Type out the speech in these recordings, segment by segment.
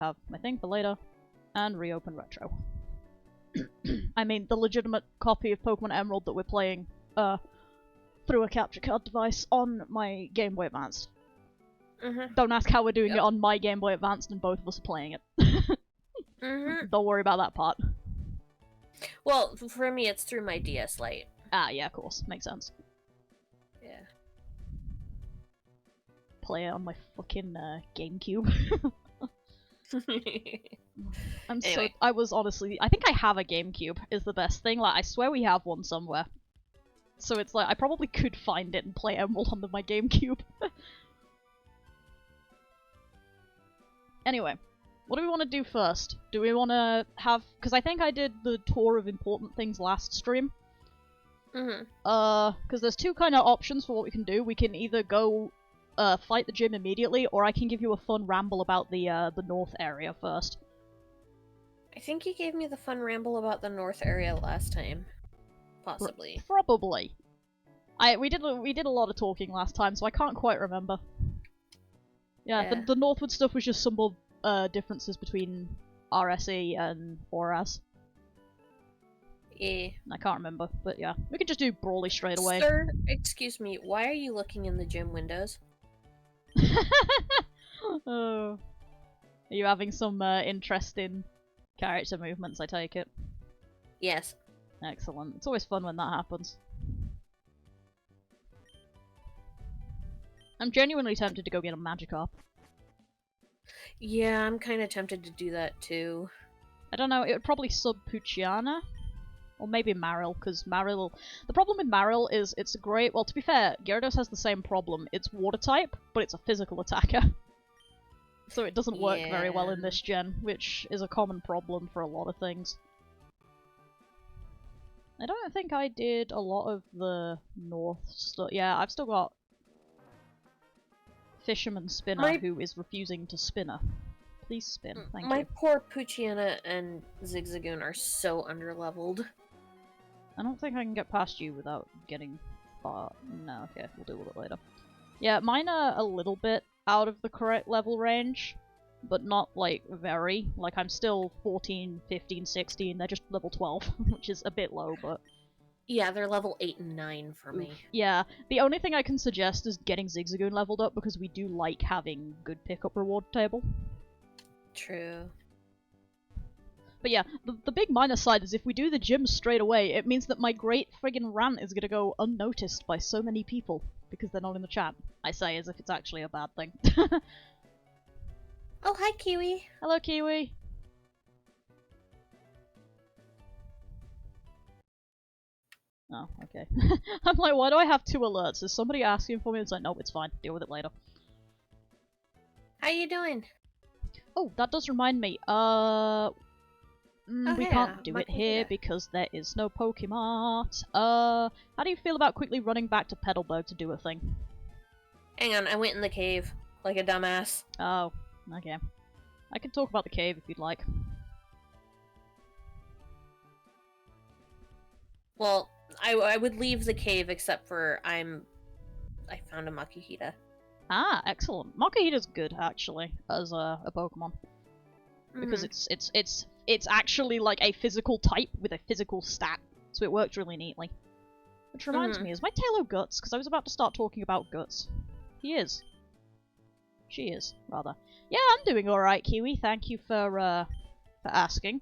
have my thing for later, and reopen Retro. I mean, the legitimate copy of Pokemon Emerald that we're playing through a capture card device on my Game Boy Advance. Don't ask how we're doing it on my Game Boy Advance and both of us are playing it. Don't worry about that part. Well, for me, it's through my DS Lite. Ah, yeah, of course. Makes sense. Yeah. Play it on my fucking GameCube. Anyway. I was honestly, I think I have a GameCube is the best thing. Like, I swear we have one somewhere. So it's like, I probably could find it and play Emerald on my GameCube. Anyway, what do we want to do first? Do we want to have... Because I think I did the tour of important things last stream. Because there's two kind of options for what we can do. We can either go fight the gym immediately, or I can give you a fun ramble about the north area first. I think you gave me the fun ramble about the north area last time. Possibly. Probably. We did a lot of talking last time, so I can't quite remember. Yeah. The Northwood stuff was just some more differences between RSE and ORAS. Yeah. I can't remember, but yeah. We could just do Brawly straight away. Sir, excuse me, why are you looking in the gym windows? Oh. Are you having some interesting character movements, I take it? Yes. Excellent. It's always fun when that happens. I'm genuinely tempted to go get a Magikarp. Yeah, I'm kind of tempted to do that too. I don't know, it would probably sub Poochyena. Or maybe Marill, because Marill... The problem with Marill is it's great... Well, to be fair, Gyarados has the same problem. It's water type, but it's a physical attacker. So it doesn't work very well in this gen, which is a common problem for a lot of things. I don't think I did a lot of the north stuff. Yeah, I've still got Fisherman Spinner, who is refusing to spinner. Please spin, thank you. My poor Poochyena and Zigzagoon are so underleveled. I don't think I can get past you without getting far. No, okay, we'll deal with it later. Yeah, mine are a little bit out of the correct level range, but not, like, very. Like, I'm still 14, 15, 16, they're just level 12, which is a bit low, but... Yeah, they're level 8 and 9 for me. Yeah, the only thing I can suggest is getting Zigzagoon leveled up, because we do like having good pickup reward table. True. But yeah, the big minus side is if we do the gym straight away, it means that my great friggin' rant is gonna go unnoticed by so many people, because they're not in the chat. I say as if it's actually a bad thing. Oh, hi, Kiwi! Hello, Kiwi! Oh, okay. I'm like, why do I have 2 alerts? Is somebody asking for me? It's like, nope, it's fine. Deal with it later. How you doing? Oh, that does remind me. We can't do it here because there is no Pokemart. How do you feel about quickly running back to Petalburg to do a thing? Hang on, I went in the cave. Like a dumbass. Oh, okay. I can talk about the cave if you'd like. Well, I would leave the cave except for I found a Makuhita. Ah, excellent. Makuhita's good, actually, as a Pokemon. Because it's actually like a physical type with a physical stat, so it works really neatly. Which reminds me, is my Tailo Guts? Because I was about to start talking about Guts. He is. She is, rather. Yeah, I'm doing alright, Kiwi. Thank you for asking.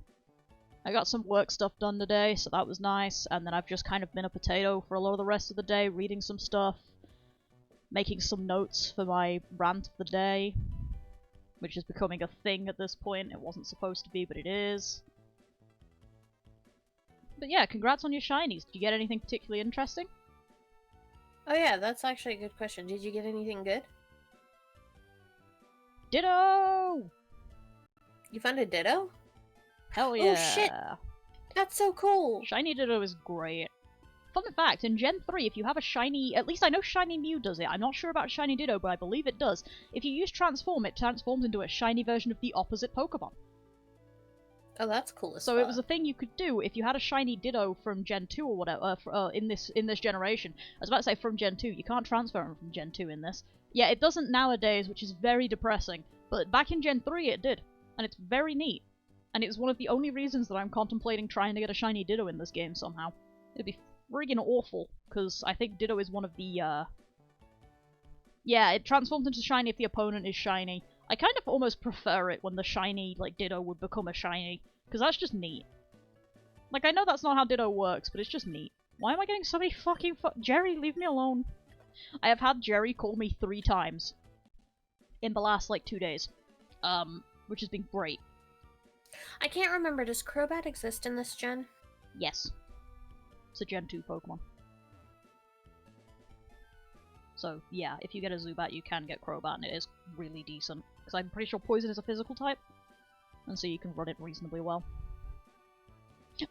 I got some work stuff done today, so that was nice, and then I've just kind of been a potato for a lot of the rest of the day, reading some stuff, making some notes for my rant of the day, which is becoming a thing at this point. It wasn't supposed to be, but it is. But yeah, congrats on your shinies. Did you get anything particularly interesting? Oh yeah, that's actually a good question. Did you get anything good? Ditto! You found a Ditto? Hell yeah! Oh shit! That's so cool! Shiny Ditto is great. Fun fact, in Gen 3, if you have a shiny... At least I know Shiny Mew does it. I'm not sure about Shiny Ditto, but I believe it does. If you use Transform, it transforms into a shiny version of the opposite Pokemon. Oh, that's cool as So fuck. it was a thing you could do if you had a Shiny Ditto from Gen 2 or whatever, in this generation. I was about to say from Gen 2. You can't transfer them from Gen 2 in this. Yeah, it doesn't nowadays, which is very depressing. But back in Gen 3 it did. and it's very neat. And it's one of the only reasons that I'm contemplating trying to get a shiny Ditto in this game somehow. It'd be friggin' awful, because I think Ditto is one of the, yeah, it transforms into shiny if the opponent is shiny. I kind of almost prefer it when the shiny, like, Ditto would become a shiny, because that's just neat. Like, I know that's not how Ditto works, but it's just neat. Why am I getting so many fucking Jerry, leave me alone. I have had Jerry call me 3 times in the last, like, 2 days. Which has been great. I can't remember, does Crobat exist in this gen? Yes. It's a Gen 2 Pokemon. So, yeah, if you get a Zubat, you can get Crobat, and it is really decent. Because I'm pretty sure Poison is a physical type, and so you can run it reasonably well.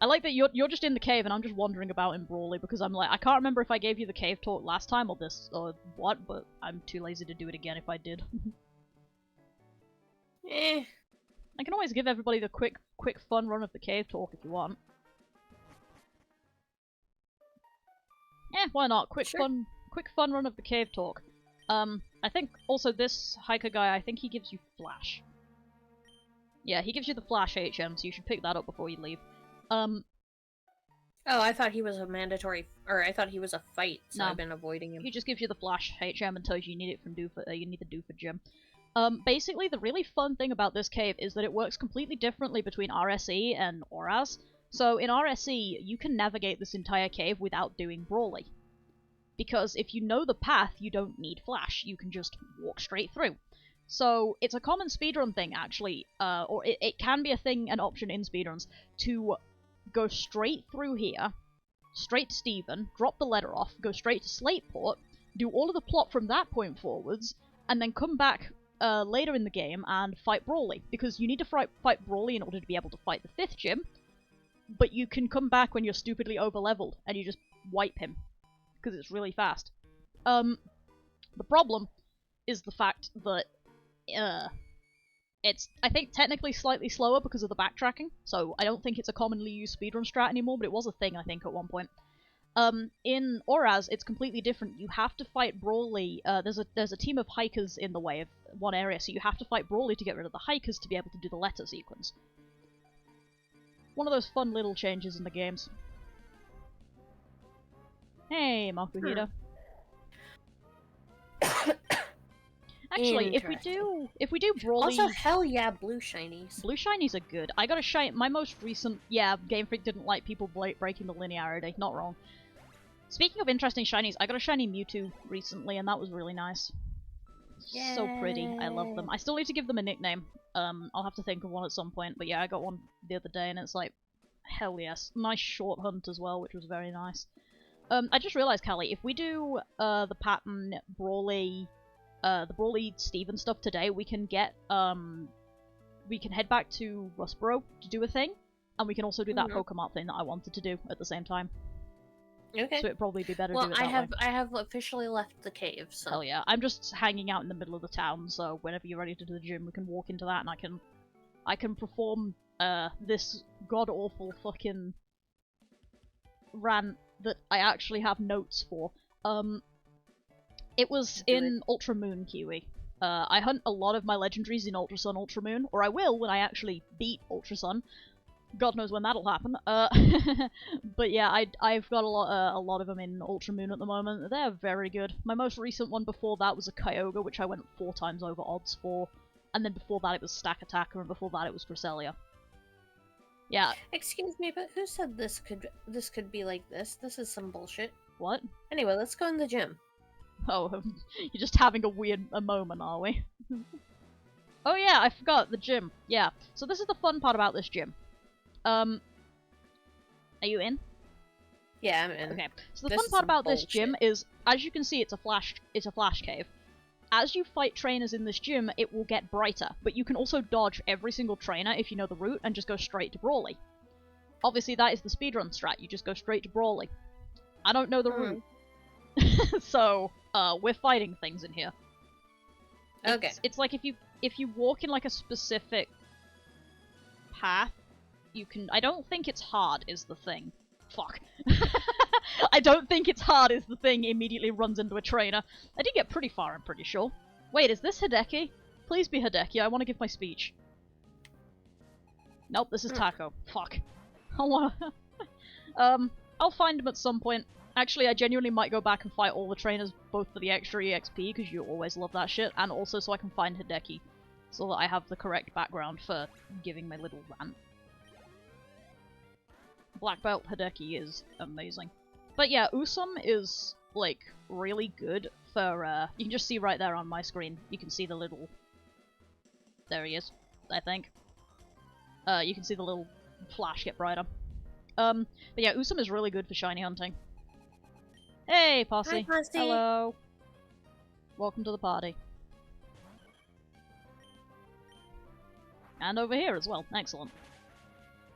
I like that you're just in the cave, and I'm just wandering about in Brawley, because I'm like, I can't remember if I gave you the cave talk last time, or this, or what, but I'm too lazy to do it again if I did. Eh. I can always give everybody the quick fun run of the cave talk if you want. Why not? Quick fun run of the cave talk. I think also this hiker guy, I think he gives you flash. Yeah, he gives you the flash HM, so you should pick that up before you leave. Oh, I thought he was a mandatory, or I thought he was a fight, so no, I've been avoiding him. He just gives you the flash HM and tells you need it from you need the Doofer gym. Basically, the really fun thing about this cave is that it works completely differently between RSE and ORAS. So in RSE, you can navigate this entire cave without doing Brawly. Because if you know the path, you don't need Flash, you can just walk straight through. So it's a common speedrun thing, actually, or it can be a thing, an option in speedruns, to go straight through here, straight to Steven, drop the letter off, go straight to Slateport, do all of the plot from that point forwards, and then come back later in the game and fight Brawly, because you need to fight Brawly in order to be able to fight the 5th gym, but you can come back when you're stupidly over-leveled, and you just wipe him, because it's really fast. The problem is the fact that it's, I think, technically slightly slower because of the backtracking, so I don't think it's a commonly used speedrun strat anymore, but it was a thing, I think, at one point. In ORAS, it's completely different. You have to fight Brawly. There's a team of hikers in the way of one area, so you have to fight Brawly to get rid of the hikers to be able to do the letter sequence. One of those fun little changes in the games. Hey, Makuhita. Actually, if we do Brawly... Also, hell yeah, blue shinies. Blue shinies are good. I got a shiny... My most recent... Yeah, Game Freak didn't like people breaking the linearity. Not wrong. Speaking of interesting shinies, I got a shiny Mewtwo recently, and that was really nice. Yay. So pretty. I love them. I still need to give them a nickname. I'll have to think of one at some point, but yeah, I got one the other day, and it's like, hell yes. Nice short hunt as well, which was very nice. I just realized, Callie, if we do the pattern Brawly... the Brawly Steven stuff today, we can get, we can head back to Rustboro to do a thing, and we can also do that Pokemon thing that I wanted to do at the same time. Okay. So it'd probably be better to do it that way. I have officially left the cave, so... Hell yeah. I'm just hanging out in the middle of the town, so whenever you're ready to do the gym, we can walk into that, and I can perform, this god-awful fucking rant that I actually have notes for. It was in Ultra Moon, Kiwi. I hunt a lot of my legendaries in Ultra Sun, Ultra Moon, or I will when I actually beat Ultra Sun. God knows when that'll happen. But yeah, I've got a lot of them in Ultra Moon at the moment. They're very good. My most recent one before that was a Kyogre, which I went 4 times over odds for. And then before that it was Stack Attacker, and before that it was Cresselia. Yeah. Excuse me, but who said this could be like this? This is some bullshit. What? Anyway, let's go in the gym. Oh, you're just having a moment, are we? Oh yeah, I forgot, the gym. Yeah, so this is the fun part about this gym. Are you in? Yeah, I'm in. Okay, so the fun part about this gym is, as you can see, it's a flash cave. As you fight trainers in this gym, it will get brighter, but you can also dodge every single trainer if you know the route and just go straight to Brawly. Obviously, that is the speedrun strat, you just go straight to Brawly. I don't know the route. So, we're fighting things in here. Okay. It's like if you walk in like a specific path, you can... I don't think it's hard is the thing. Fuck. I don't think it's hard is the thing immediately runs into a trainer. I did get pretty far, I'm pretty sure. Wait, is this Hideki? Please be Hideki, I want to give my speech. Nope, this is Taco. Fuck. I wanna... I'll find him at some point. Actually, I genuinely might go back and fight all the trainers, both for the extra EXP, because you always love that shit, and also so I can find Hideki, so that I have the correct background for giving my little rant. Black Belt Hideki is amazing. But yeah, Usum is, like, really good for, you can just see right there on my screen, you can see the little... There he is, I think. You can see the little flash get brighter. But yeah, Usum is really good for shiny hunting. Hey, Posse. Hi, Posse. Hello. Welcome to the party. And over here as well. Excellent.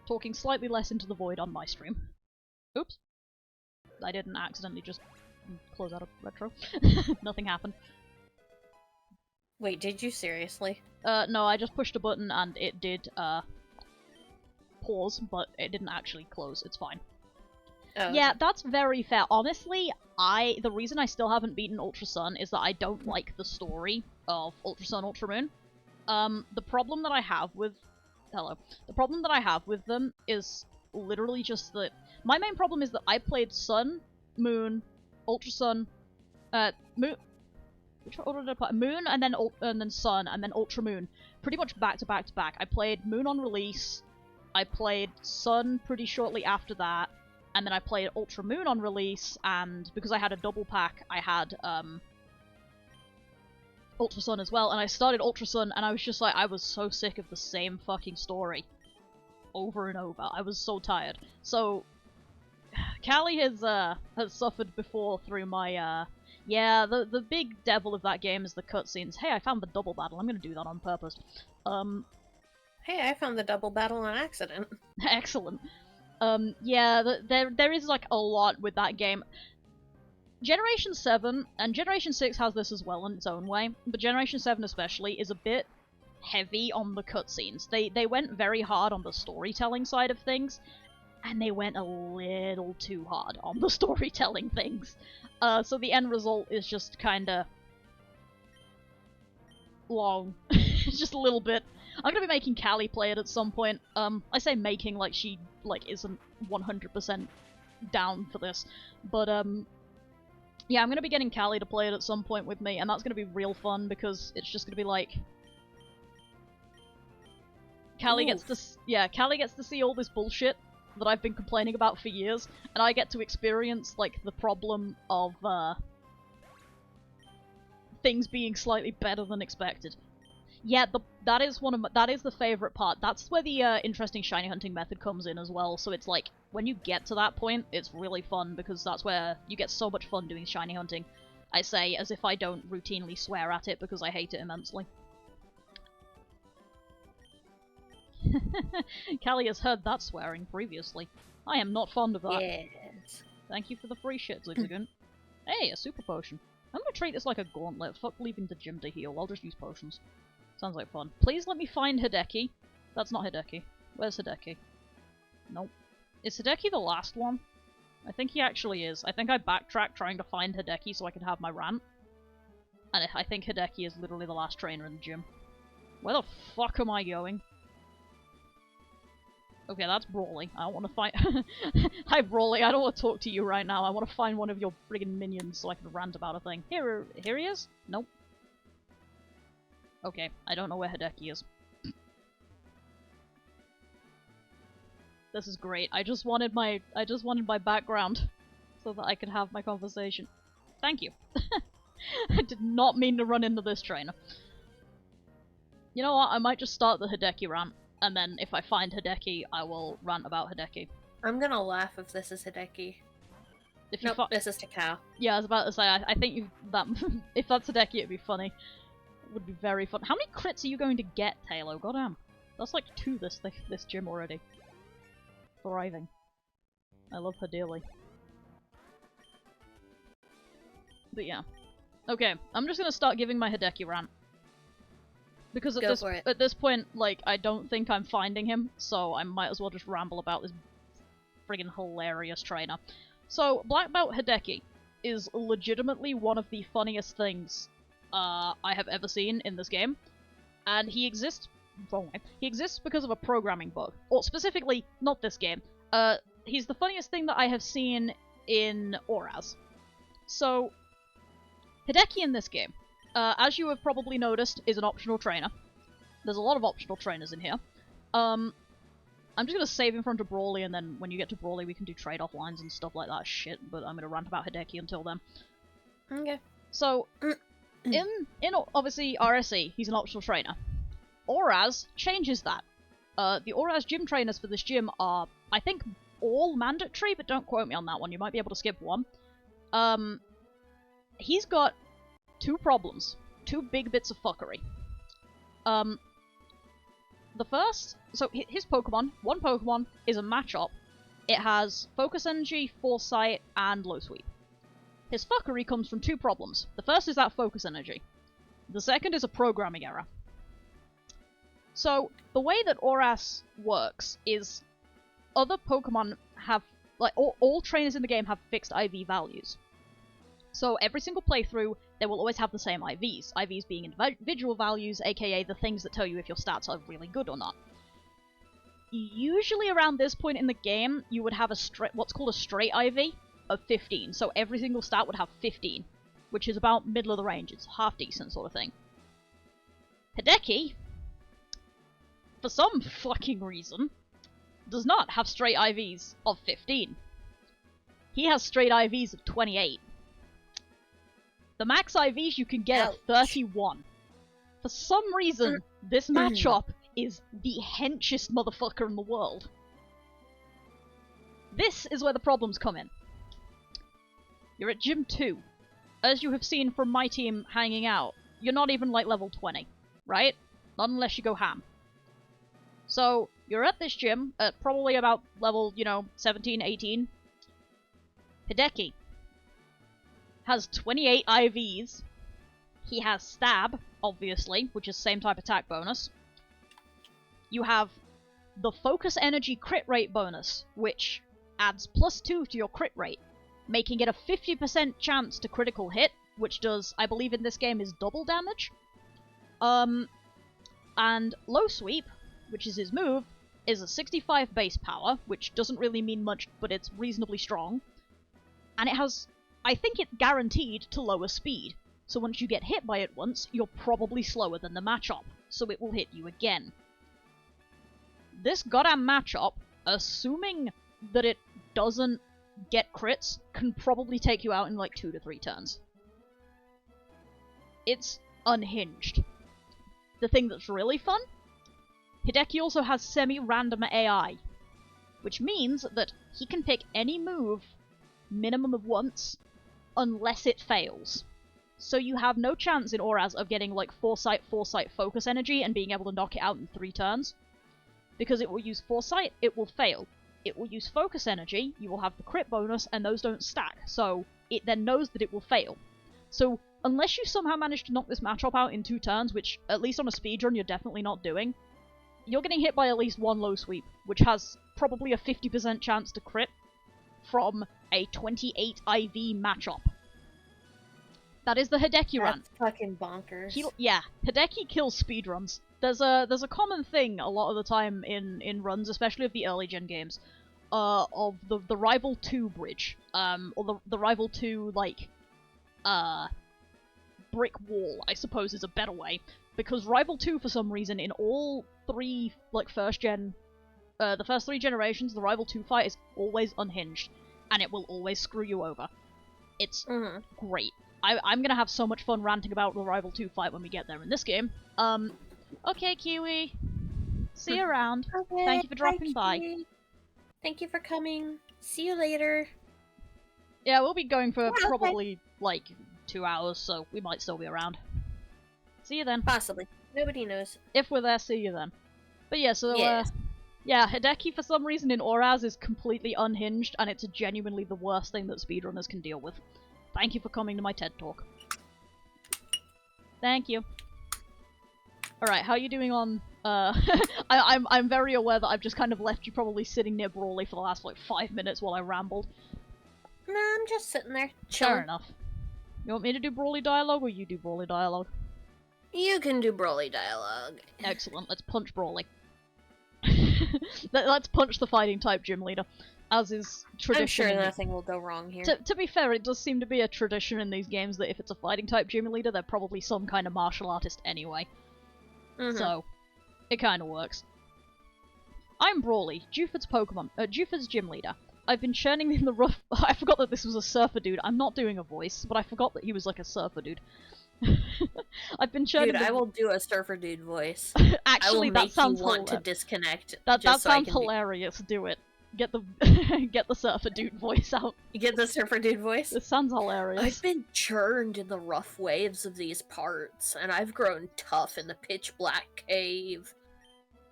Talking slightly less into the void on my stream. Oops. I didn't accidentally just close out a retro. Nothing happened. Wait, did you seriously? No, I just pushed a button and it did, pause, but it didn't actually close. It's fine. Oh, yeah, okay. that's very fair. Honestly, the reason I still haven't beaten Ultra Sun is that I don't like the story of Ultra Sun, Ultra Moon. The problem that I have with... Hello. The problem that I have with them is literally just that... My main problem is that I played Sun, Moon, Ultra Sun, Moon... Which order did I play? Moon, and then Sun, and then Ultra Moon. Pretty much back to back to back. I played Moon on release, I played Sun pretty shortly after that, and then I played Ultra Moon on release, and because I had a double pack, I had, Ultra Sun as well, and I started Ultra Sun, and I was just like, I was so sick of the same fucking story. Over and over. I was so tired. So, Kali has suffered before through my, yeah, the big devil of that game is the cutscenes. Hey, I found the double battle. I'm gonna do that on purpose. Hey, I found the double battle on accident. Excellent. Yeah, there is, like, a lot with that game. Generation 7, and Generation 6 has this as well in its own way, but Generation 7 especially is a bit heavy on the cutscenes. They went very hard on the storytelling side of things, and they went a little too hard on the storytelling things. So the end result is just kinda... long. Just a little bit. I'm gonna be making Kali play it at some point. I say making like she, like, isn't 100% down for this. But, yeah, I'm gonna be getting Kali to play it at some point with me, and that's gonna be real fun, because it's just gonna be like... Kali gets to see all this bullshit that I've been complaining about for years, and I get to experience, like, the problem of, things being slightly better than expected. Yeah, that is the favorite part. That's where the interesting shiny hunting method comes in as well. So it's like, when you get to that point, it's really fun, because that's where you get so much fun doing shiny hunting. I say as if I don't routinely swear at it, because I hate it immensely. Kali has heard that swearing previously. I am not fond of that. Yes. Thank you for the free shit, Zigzagoon. Hey, a super potion. I'm gonna treat this like a gauntlet. Fuck leaving the gym to heal. I'll just use potions. Sounds like fun. Please let me find Hideki. That's not Hideki. Where's Hideki? Nope. Is Hideki the last one? I think he actually is. I think I backtracked trying to find Hideki so I could have my rant. And I think Hideki is literally the last trainer in the gym. Where the fuck am I going? Okay, that's Brawly. I don't want to fight- Hi Brawly, I don't want to talk to you right now. I want to find one of your friggin' minions so I can rant about a thing. Here he is? Nope. Okay, I don't know where Hideki is. This is great. I just wanted my background so that I could have my conversation. Thank you. I did not mean to run into this trainer. You know what? I might just start the Hideki rant, and then if I find Hideki, I will rant about Hideki. I'm gonna laugh if this is Hideki. If you Nope, this is Takao. Yeah, I was about to say, I think if that's Hideki, it'd be funny. It would be very fun. How many crits are you going to get, Talo? Goddamn. That's like 2 this gym already. Thriving. I love her dearly. But yeah. Okay, I'm just gonna start giving my Hideki rant. Because at this point, like, I don't think I'm finding him, so I might as well just ramble about this friggin' hilarious trainer. So, Black Belt Hideki is legitimately one of the funniest things I have ever seen in this game. And he exists wrong way. He exists because of a programming bug. Or specifically, not this game. He's the funniest thing that I have seen in Oraz. So, Hideki in this game, as you have probably noticed, is an optional trainer. There's a lot of optional trainers in here. I'm just gonna save in front of Brawly, and then when you get to Brawly we can do trade-off lines and stuff like that shit, but I'm gonna rant about Hideki until then. Okay. So, in obviously RSE, he's an optional trainer. Oraz changes that. The Oraz gym trainers for this gym are, I think, all mandatory, but don't quote me on that one, you might be able to skip one. He's got two problems. Two big bits of fuckery. The first, so his Pokemon, one Pokemon is a match-up. It has Focus Energy, Foresight, and Low Sweep. His fuckery comes from two problems. The first is that Focus Energy. The second is a programming error. So, the way that Oraz works is other Pokemon have, like, all trainers in the game have fixed IV values. So every single playthrough, they will always have the same IVs. IVs being individual values, aka the things that tell you if your stats are really good or not. Usually around this point in the game, you would have what's called a straight IV of 15. So every single stat would have 15, which is about middle of the range. It's half decent sort of thing. Hideki, for some fucking reason, does not have straight IVs of 15. He has straight IVs of 28. The max IVs you can get are 31. For some reason, this matchup is the henchest motherfucker in the world. This is where the problems come in. You're at Gym 2. As you have seen from my team hanging out, you're not even like level 20, right? Not unless you go ham. So, you're at this gym at probably about level, 17, 18. Hideki has 28 IVs. He has Stab, obviously, which is same type attack bonus. You have the Focus Energy crit rate bonus, which adds +2 to your crit rate, making it a 50% chance to critical hit, which does, I believe in this game, is double damage. And Low Sweep, which is his move, is a 65 base power, which doesn't really mean much, but it's reasonably strong. And it has, I think it's guaranteed to lower speed. So once you get hit by it once, you're probably slower than the matchup, so it will hit you again. This goddamn matchup, assuming that it doesn't get crits, can probably take you out in like 2 to 3 turns. It's unhinged. The thing that's really fun? Hideki also has semi-random AI, which means that he can pick any move minimum of once, unless it fails. So you have no chance in Oraz of getting like Foresight, Focus Energy and being able to knock it out in 3 turns. Because it will use Foresight, it will fail. It will use Focus Energy, you will have the crit bonus, and those don't stack, so it then knows that it will fail. So unless you somehow manage to knock this matchup out in 2 turns, which at least on a speedrun you're definitely not doing, you're getting hit by at least one Low Sweep, which has probably a 50% chance to crit from a 28 IV matchup. That is the Hideki run. That's fucking bonkers. Hideki kills speedruns. There's a common thing a lot of the time in runs, especially of the early gen games, of the Rival 2 bridge, or the Rival 2 brick wall, I suppose is a better way, because Rival 2 for some reason in all 3 first gen, the first 3 generations, the Rival 2 fight is always unhinged, and it will always screw you over. It's great. I'm gonna have so much fun ranting about the Rival 2 fight when we get there in this game. Okay, Kiwi. See you around. Okay, thank you for dropping by. Kiwi. Thank you for coming. See you later. Yeah, we'll be going for probably, 2 hours, so we might still be around. See you then. Possibly. Nobody knows. If we're there, see you then. But yeah, so, Yes. yeah, Hideki for some reason in Oraz is completely unhinged, and it's genuinely the worst thing that speedrunners can deal with. Thank you for coming to my TED Talk. Thank you. Alright, how are you doing on, I'm very aware that I've just kind of left you probably sitting near Brawly for the last, 5 minutes while I rambled. No, I'm just sitting there, chilling. Fair enough. You want me to do Brawly dialogue, or you do Brawly dialogue? You can do Broly dialogue. Excellent, let's punch Brawly. Let's punch the fighting type gym leader, as is tradition. I'm sure nothing will go wrong here. To be fair, it does seem to be a tradition in these games that if it's a fighting type gym leader, they're probably some kind of martial artist anyway. So, it kinda works. I'm Brawly, Juford's gym leader. I've been churning in the rough- I forgot that this was a surfer dude. I'm not doing a voice, but I forgot that he was like a surfer dude. I've been churning- Dude, I will do a surfer dude voice. Actually, that sounds hilarious. I will make you want to disconnect. That sounds hilarious, do it. Get the get the surfer dude voice out. You get the surfer dude voice? This sounds hilarious. I've been churned in the rough waves of these parts, and I've grown tough in the pitch black cave.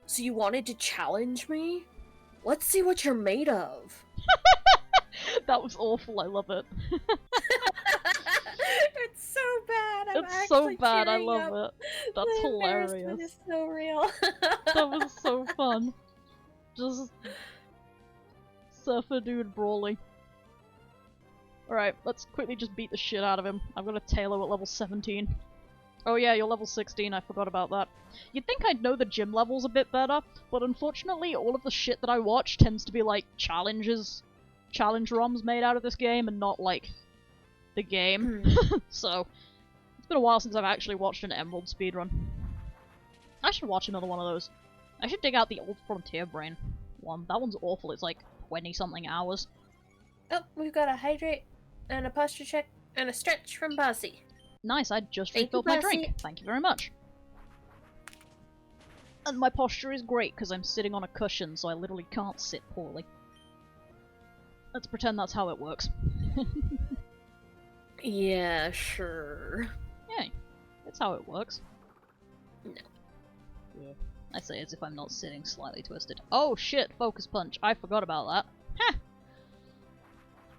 So you wanted to challenge me? Let's see what you're made of. That was awful, I love it. It's so bad. It's so bad, I love it. That's the hilarious. embarrassment is so real. That was so fun. Just surfer dude Brawly. Alright, let's quickly just beat the shit out of him. I've got a Tailo at level 17. Oh yeah, you're level 16, I forgot about that. You'd think I'd know the gym levels a bit better, but unfortunately all of the shit that I watch tends to be like challenge ROMs made out of this game and not like the game. So, it's been a while since I've actually watched an Emerald speedrun. I should watch another one of those. I should dig out the old Frontier Brain one. That one's awful, it's like 20-something hours. Oh, we've got a hydrate, and a posture check, and a stretch from Bossy. Nice, I just refilled my drink. Thank you very much. And my posture is great, because I'm sitting on a cushion, so I literally can't sit poorly. Let's pretend that's how it works. Yeah, sure. Yeah, that's how it works. No. Yeah. I say as if I'm not sitting slightly twisted. Oh shit, focus punch. I forgot about that. Heh!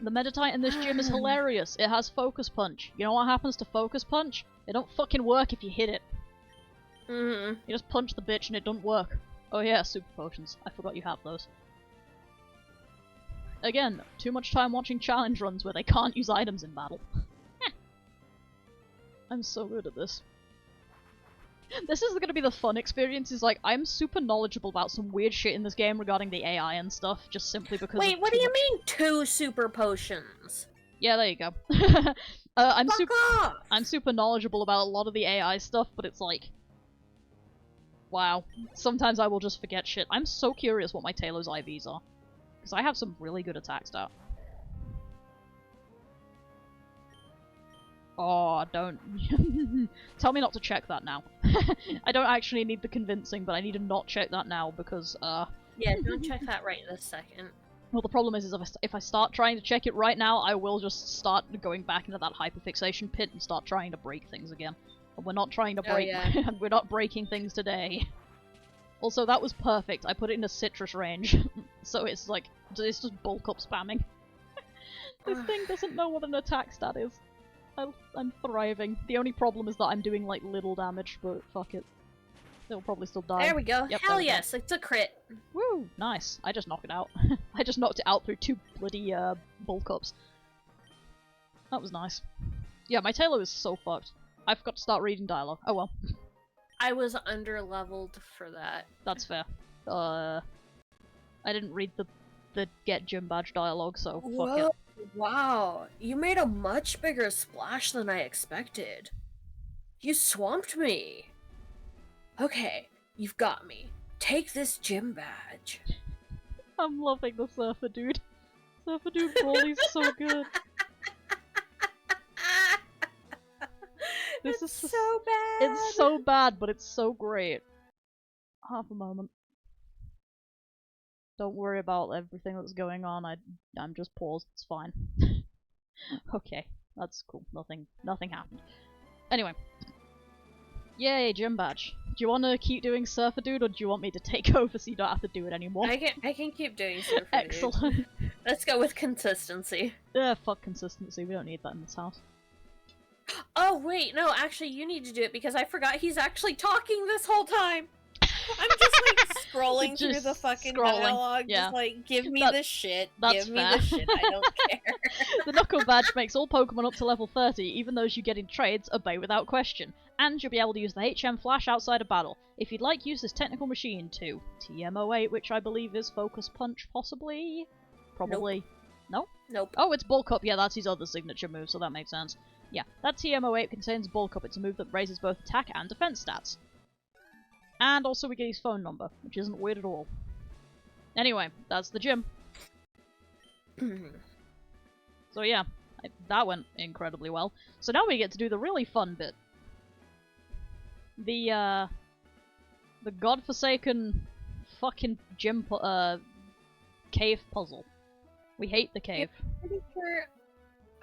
The Meditite in this gym is hilarious. It has focus punch. You know what happens to focus punch? It don't fucking work if you hit it. You just punch the bitch and it don't work. Oh yeah, super potions. I forgot you have those. Again, too much time watching challenge runs where they can't use items in battle. I'm so good at this. This is gonna be the fun experience, is like, I'm super knowledgeable about some weird shit in this game regarding the AI and stuff, just simply because Wait, what do you mean 2 super potions? Yeah, there you go. I'm super knowledgeable about a lot of the AI stuff, but it's like... Wow. Sometimes I will just forget shit. I'm so curious what my Talos IVs are. Because I have some really good attack stat. Oh, don't... Tell me not to check that now. I don't actually need the convincing, but I need to not check that now, because, Yeah, don't check that right this second. Well, the problem is if I start trying to check it right now, I will just start going back into that hyperfixation pit and start trying to break things again. And we're not trying to break- we're not breaking things today. Also, that was perfect. I put it in a citrus range. So it's like, it's just bulk up spamming. This thing doesn't know what an attack stat is. I'm thriving. The only problem is that I'm doing like little damage, but fuck it. It'll probably still die. There we go. Yep, Hell yes, it's a crit. Woo! Nice. I just knocked it out. I just knocked it out through 2 bloody bulk ups. That was nice. Yeah, my Tailo is so fucked. I forgot to start reading dialogue. Oh well. I was under-leveled for that. That's fair. I didn't read the get gym badge dialogue, so fuck it. Wow, you made a much bigger splash than I expected. You swamped me. Okay, you've got me. Take this gym badge. I'm loving the surfer dude. Surfer dude Brawly's so good. This is so bad. It's so bad, but it's so great. Half a moment. Don't worry about everything that's going on. I'm just paused. It's fine. Okay, that's cool. Nothing happened. Anyway. Yay, gym badge. Do you want to keep doing Surfer Dude, or do you want me to take over so you don't have to do it anymore? I can keep doing Surfer Dude. Excellent. Let's go with consistency. Yeah, fuck consistency. We don't need that in this house. Oh wait, no, actually you need to do it because I forgot he's actually talking this whole time. I'm just like scrolling through the fucking dialogue, just like, give me the shit, give me the shit, I don't care. The Knuckle badge makes all Pokemon up to level 30, even those you get in trades, obey without question. And you'll be able to use the HM flash outside of battle. If you'd like, use this technical machine to TM08, which I believe is Focus Punch, possibly? Probably. Nope. No? Nope. Oh, it's Bulk Up. Yeah, that's his other signature move, so that makes sense. Yeah, that TM08 contains Bulk Up. It's a move that raises both attack and defense stats. And also we get his phone number, which isn't weird at all. Anyway, that's the gym. So yeah, that went incredibly well. So now we get to do the really fun bit. The godforsaken fucking gym cave puzzle. We hate the cave.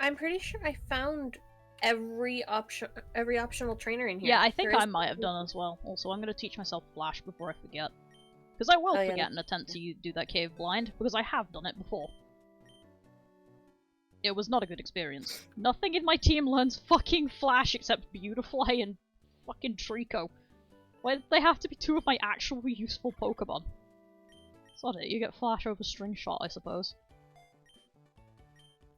I'm pretty sure I found every optional trainer in here. Yeah, I think I might have done as well. Also, I'm going to teach myself Flash before I forget. Because I will forget and attempt to do that cave blind, because I have done it before. It was not a good experience. Nothing in my team learns fucking Flash except Beautifly and fucking Trico. Why did they have to be two of my actually useful Pokemon? That's not it, you get Flash over String Shot, I suppose.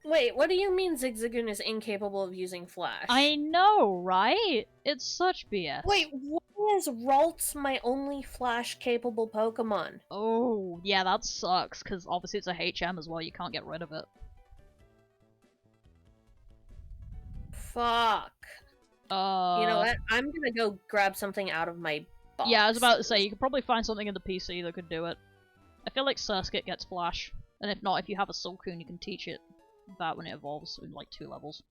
Wait, what do you mean Zigzagoon is incapable of using Flash? I know, right? It's such BS. Wait, why is Ralts my only Flash-capable Pokemon? Oh, yeah, that sucks, because obviously it's a HM as well, you can't get rid of it. Fuck. You know what? I'm gonna go grab something out of my box. Yeah, I was about to say, you could probably find something in the PC that could do it. I feel like Surskit gets Flash, and if not, if you have a Suicune, you can teach it that when it evolves in like 2 levels.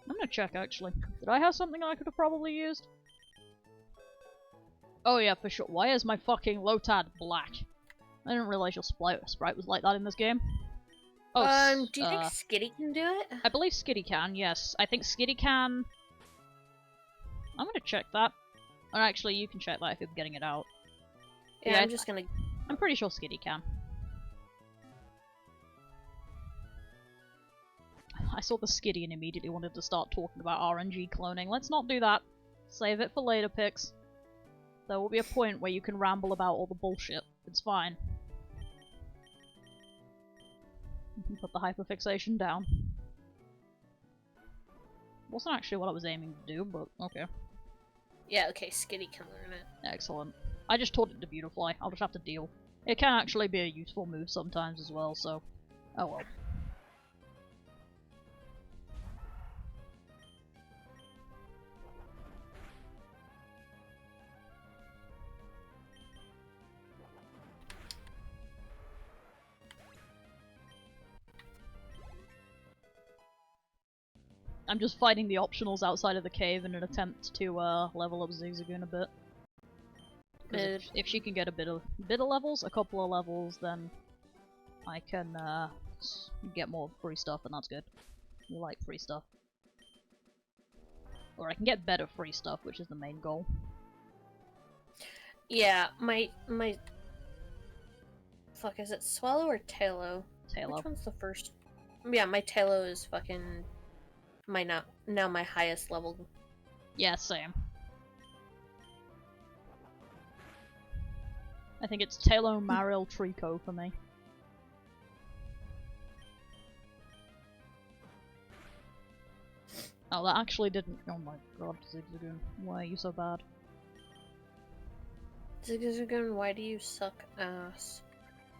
I'm gonna check actually. Did I have something I could have probably used? Oh yeah, for sure. Why is my fucking Lotad black? I didn't realize your sprite was like that in this game. Oh, do you think Skitty can do it? I believe Skitty can, yes. I think Skitty can... I'm gonna check that. Or actually, you can check that if you're getting it out. Yeah, I'm just gonna... I'm pretty sure Skitty can. I saw the Skitty and immediately wanted to start talking about RNG cloning. Let's not do that. Save it for later picks. There will be a point where you can ramble about all the bullshit. It's fine. You can put the hyperfixation down. Wasn't actually what I was aiming to do, but okay. Yeah, okay, Skitty can learn it. Excellent. I just taught it to Beautifly. I'll just have to deal. It can actually be a useful move sometimes as well, so... oh well. I'm just fighting the optionals outside of the cave in an attempt to level up Zigzagoon a bit. Because if she can get a bit of levels, a couple of levels, then I can get more free stuff, and that's good. We like free stuff. Or I can get better free stuff, which is the main goal. Yeah, my fuck, is it Swallow or Tailo? Tailo. Which one's the first? Yeah, my Tailo is fucking now my highest level. Yeah, same. I think it's Tailo, Marill, Trico for me. Oh, that actually didn't. Oh my god, Zigzagoon. Why are you so bad? Zigzagoon, why do you suck ass?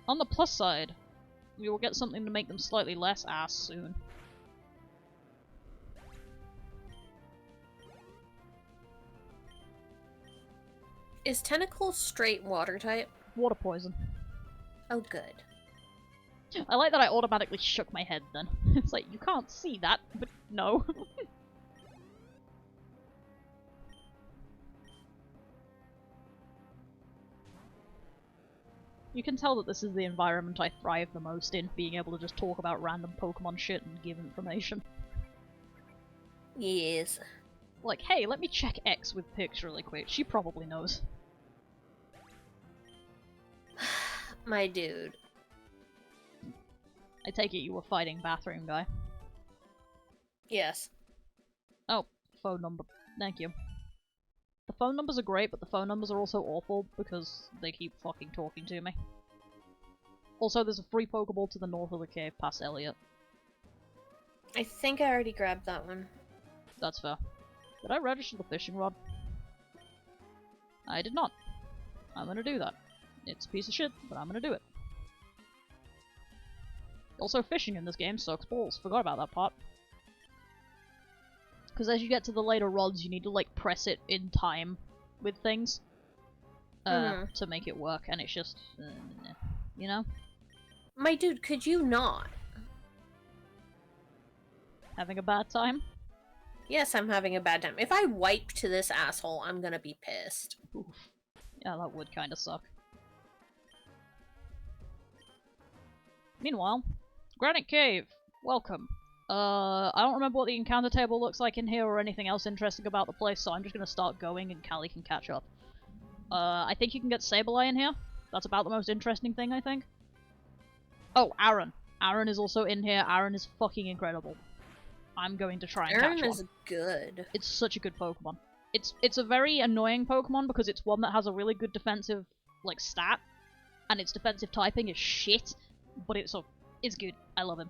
On the plus side, we will get something to make them slightly less ass soon. Is Tentacle straight water type? Water poison. Oh, good. I like that I automatically shook my head then. It's like, you can't see that, but no. You can tell that this is the environment I thrive the most in, being able to just talk about random Pokemon shit and give information. Yes. Like, hey, let me check X with Pix really quick. She probably knows. My dude. I take it you were fighting Bathroom Guy. Yes. Oh, phone number. Thank you. The phone numbers are great, but the phone numbers are also awful because they keep fucking talking to me. Also, there's a free Pokeball to the north of the cave past Elliot. I think I already grabbed that one. That's fair. Did I register the fishing rod? I did not. I'm gonna do that. It's a piece of shit, but I'm gonna do it. Also, fishing in this game sucks balls. Forgot about that part. Because as you get to the later rods, you need to, like, press it in time with things. To make it work, and it's just... you know? My dude, could you not? Having a bad time? Yes, I'm having a bad time. If I wipe to this asshole, I'm gonna be pissed. Oof. Yeah, that would kinda suck. Meanwhile, Granite Cave, welcome. I don't remember what the encounter table looks like in here or anything else interesting about the place, so I'm just gonna start going and Kali can catch up. I think you can get Sableye in here. That's about the most interesting thing, I think. Oh, Aaron. Aaron is also in here. Aaron is fucking incredible. I'm going to try and catch one. Aaron is good. It's such a good Pokemon. It's a very annoying Pokemon because it's one that has a really good defensive, like, stat, and its defensive typing is shit, but it's good. I love him.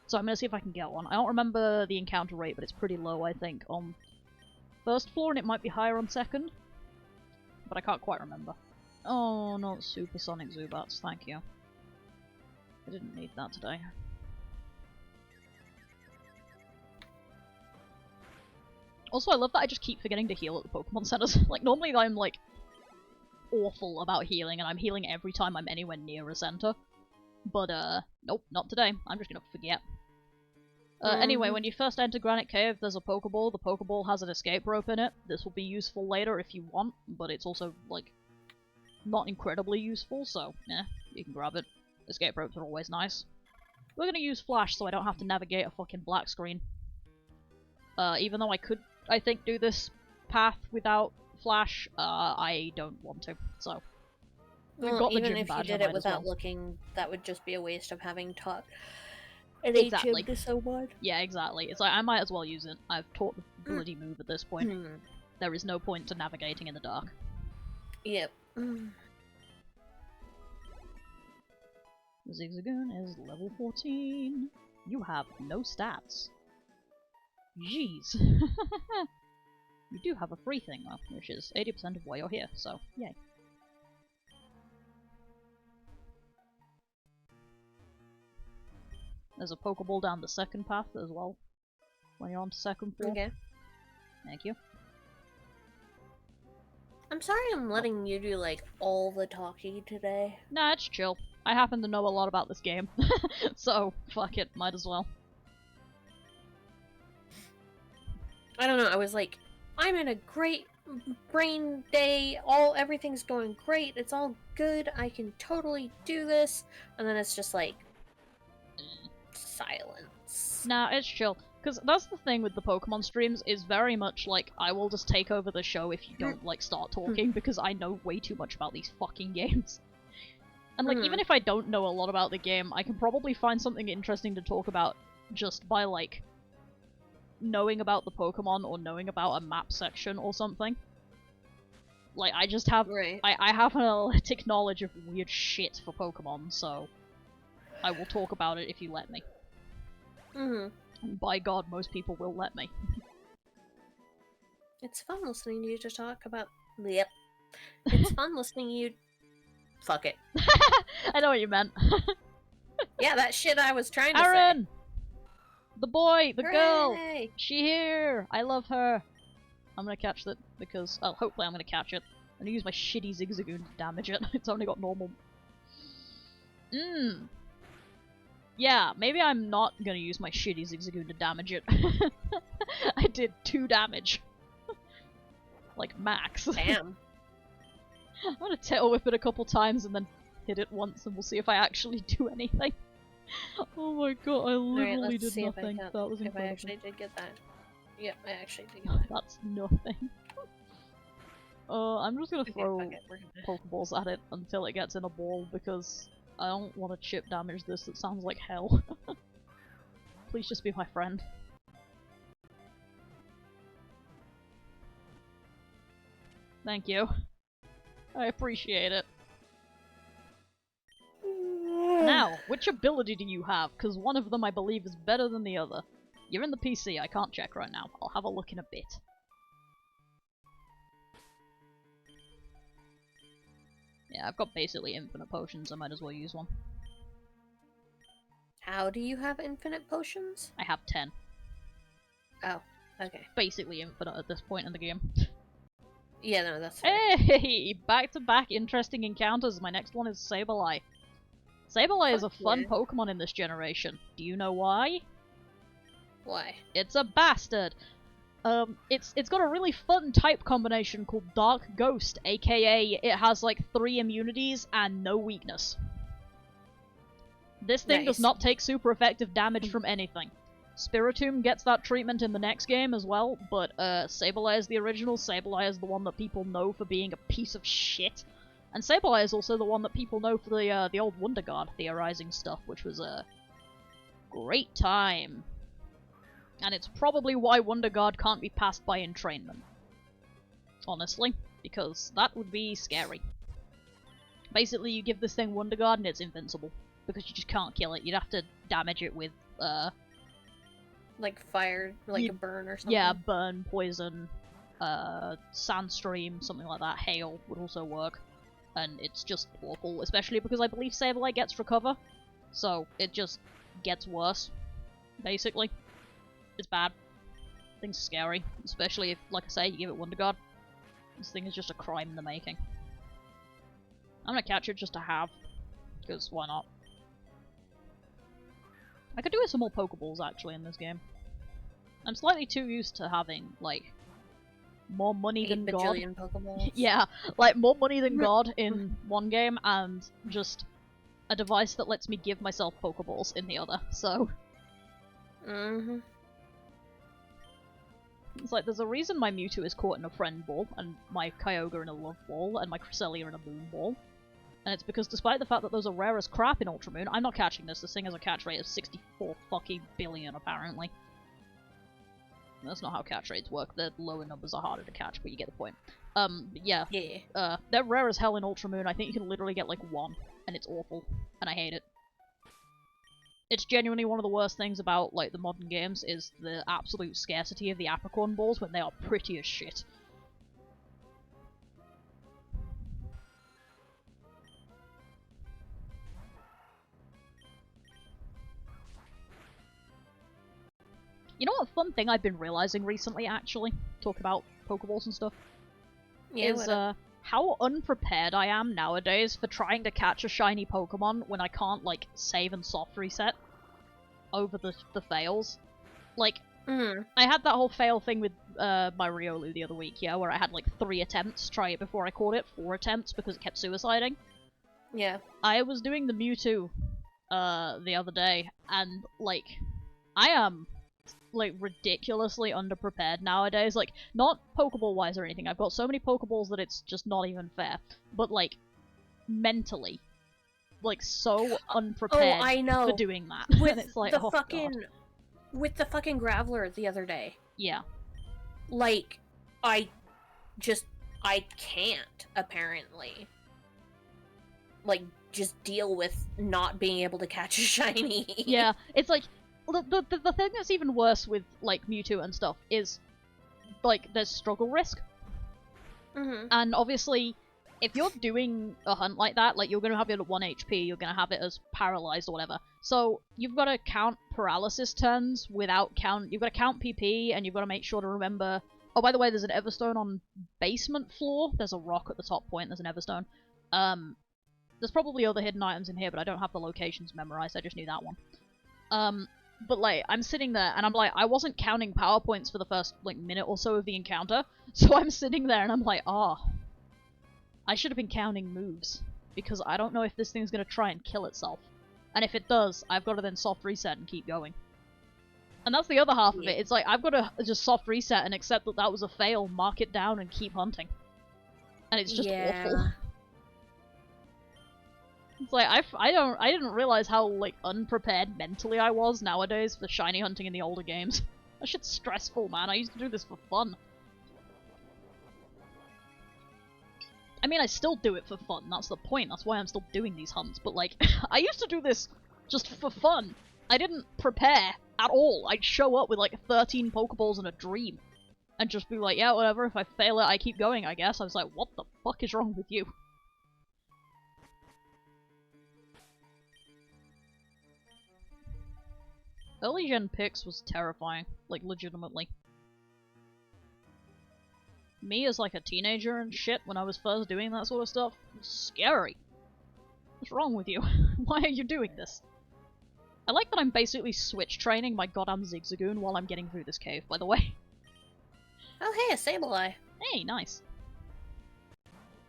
So I'm gonna see if I can get one. I don't remember the encounter rate, but it's pretty low, I think, on first floor, and it might be higher on second. But I can't quite remember. Oh, not Supersonic Zubats, thank you. I didn't need that today. Also, I love that I just keep forgetting to heal at the Pokemon Centers. Like, normally I'm, like, awful about healing, and I'm healing every time I'm anywhere near a center. But, nope, not today. I'm just gonna forget. Anyway, when you first enter Granite Cave, there's a Pokeball. The Pokeball has an escape rope in it. This will be useful later if you want, but it's also, like, not incredibly useful, so, yeah, you can grab it. Escape ropes are always nice. We're gonna use Flash so I don't have to navigate a fucking black screen. Even though I could, I think, do this path without Flash, I don't want to, so. Well, got the even gym if you badge, did I it might as without well. looking, that would just be a waste of having taught an Exactly. HM to someone. Yeah, exactly. It's like, I might as well use it. I've taught the bloody move at this point. There is no point to navigating in the dark. Yep. Zigzagoon is level 14. You have no stats. Jeez. You do have a free thing though, which is 80% of why you're here, so yay. There's a Pokeball down the second path as well, when you're on to second floor. Okay. Thank you. I'm sorry I'm letting you do, like, all the talking today. Nah, it's chill. I happen to know a lot about this game, so fuck it, might as well. I don't know, I was like, I'm in a great brain day, everything's going great, it's all good, I can totally do this, and then it's just like, silence. Nah, it's chill. Because that's the thing with the Pokemon streams, is very much like, I will just take over the show if you don't, like, start talking, because I know way too much about these fucking games. And, like, even if I don't know a lot about the game, I can probably find something interesting to talk about just by, like, knowing about the Pokemon or knowing about a map section or something. Like, I just have, I have an analytic knowledge of weird shit for Pokemon, so I will talk about it if you let me. And by God, most people will let me. It's fun listening to you to talk about... Yep. It's fun listening to you... Fuck it. I know what you meant. Yeah, that shit I was trying to Aaron! say. The boy! The girl! Hooray! She here! I love her! I'm gonna catch that because... Oh, hopefully I'm gonna catch it. I'm gonna use my shitty Zigzagoon to damage it. It's only got normal... Yeah, maybe I'm not gonna use my shitty Zigzagoon to damage it. I did 2 damage. Like, max. Damn. I'm gonna tail whip it a couple times and then hit it once and we'll see if I actually do anything. Oh my god, I literally did nothing. That was incredible. If I actually did get that. Yep, I actually did get that. That's nothing. I'm just gonna throw Pokeballs at it until it gets in a ball because I don't want to chip damage this, it sounds like hell. Please just be my friend. Thank you. I appreciate it. Now, which ability do you have? Because one of them I believe is better than the other. You're in the PC, I can't check right now. I'll have a look in a bit. Yeah, I've got basically infinite potions, I might as well use one. How do you have infinite potions? I have 10. Oh, okay. Basically infinite at this point in the game. Yeah, no, that's fair. Hey! Back-to-back interesting encounters. My next one is Sableye. Sableye is a fun Pokemon in this generation. Do you know why? Why? It's a bastard! It's got a really fun type combination called Dark Ghost, aka it has like 3 immunities and no weakness. This thing does not take super effective damage from anything. Spiritomb gets that treatment in the next game as well, but Sableye is the original. Sableye is the one that people know for being a piece of shit. And Sableye is also the one that people know for the old Wonder Guard theorizing stuff, which was a great time. And it's probably why Wonder Guard can't be passed by entrainment. Honestly, because that would be scary. Basically, you give this thing Wonder Guard and it's invincible, because you just can't kill it. You'd have to damage it with, like fire, like a burn or something? Yeah, burn, poison, sandstream, something like that. Hail would also work. And it's just awful, especially because I believe Sableye gets recover. So, it just gets worse, basically. It's bad. Thing's scary, especially if, like I say, you give it Wonder Guard. This thing is just a crime in the making. I'm gonna catch it just to have, because why not? I could do with some more Pokeballs, actually, in this game. I'm slightly too used to having, like, more money than God. Pokeballs. Yeah, like, more money than God in one game, and just a device that lets me give myself Pokeballs in the other, so... Mm-hmm. It's like, there's a reason my Mewtwo is caught in a friend ball, and my Kyogre in a love ball, and my Cresselia in a moon ball. And it's because despite the fact that those are rare as crap in Ultramoon, I'm not catching this. This thing has a catch rate of 64 fucking billion, apparently. That's not how catch rates work. The lower numbers are harder to catch, but you get the point. Yeah. They're rare as hell in Ultramoon. I think you can literally get, like, 1, and it's awful. And I hate it. It's genuinely one of the worst things about, like, the modern games, is the absolute scarcity of the Apricorn balls when they are pretty as shit. You know what fun thing I've been realizing recently, actually? Talk about Pokeballs and stuff? Yeah, is, how unprepared I am nowadays for trying to catch a shiny Pokemon when I can't, like, save and soft reset over the fails. Like, I had that whole fail thing with my Riolu the other week, yeah, where I had like 3 attempts to try it before I caught it, 4 attempts because it kept suiciding. Yeah. I was doing the Mewtwo the other day, and like, I am like ridiculously underprepared nowadays. Like, not Pokeball wise or anything. I've got so many Pokeballs that it's just not even fair. But like, mentally. Like, so unprepared for doing that. With and it's like, the oh, fucking... God. With the fucking Graveler the other day. Yeah. Like, I can't, apparently. Like, just deal with not being able to catch a shiny. Yeah, it's like, the thing that's even worse with, like, Mewtwo and stuff is, like, there's struggle risk. And obviously... if you're doing a hunt like that, like, you're gonna have it at 1 HP, you're gonna have it as paralyzed or whatever. So, you've gotta count paralysis turns without you've gotta count PP, and you've gotta make sure to remember... Oh, by the way, there's an Everstone on basement floor. There's a rock at the top point, there's an Everstone. There's probably other hidden items in here, but I don't have the locations memorized, I just knew that one. But, like, I'm sitting there, and I'm like, I wasn't counting power points for the first, like, minute or so of the encounter, so I'm sitting there, and I'm like, I should have been counting moves, because I don't know if this thing's gonna try and kill itself. And if it does, I've got to then soft reset and keep going. And that's the other half of it. It's like, I've got to just soft reset and accept that that was a fail, mark it down, and keep hunting. And it's just awful. It's like, I didn't realize how, like, unprepared mentally I was nowadays for shiny hunting in the older games. That shit's stressful, man. I used to do this for fun. I mean, I still do it for fun, that's the point, that's why I'm still doing these hunts, but like, I used to do this just for fun, I didn't prepare at all. I'd show up with like 13 Pokeballs and a dream. And just be like, yeah, whatever, if I fail it, I keep going, I guess. I was like, what the fuck is wrong with you? Early gen picks was terrifying, like legitimately. Me as like a teenager and shit when I was first doing that sort of stuff, it was scary. What's wrong with you? Why are you doing this? I like that I'm basically switch training my goddamn Zigzagoon while I'm getting through this cave, by the way. Oh hey, a Sableye. Hey, nice.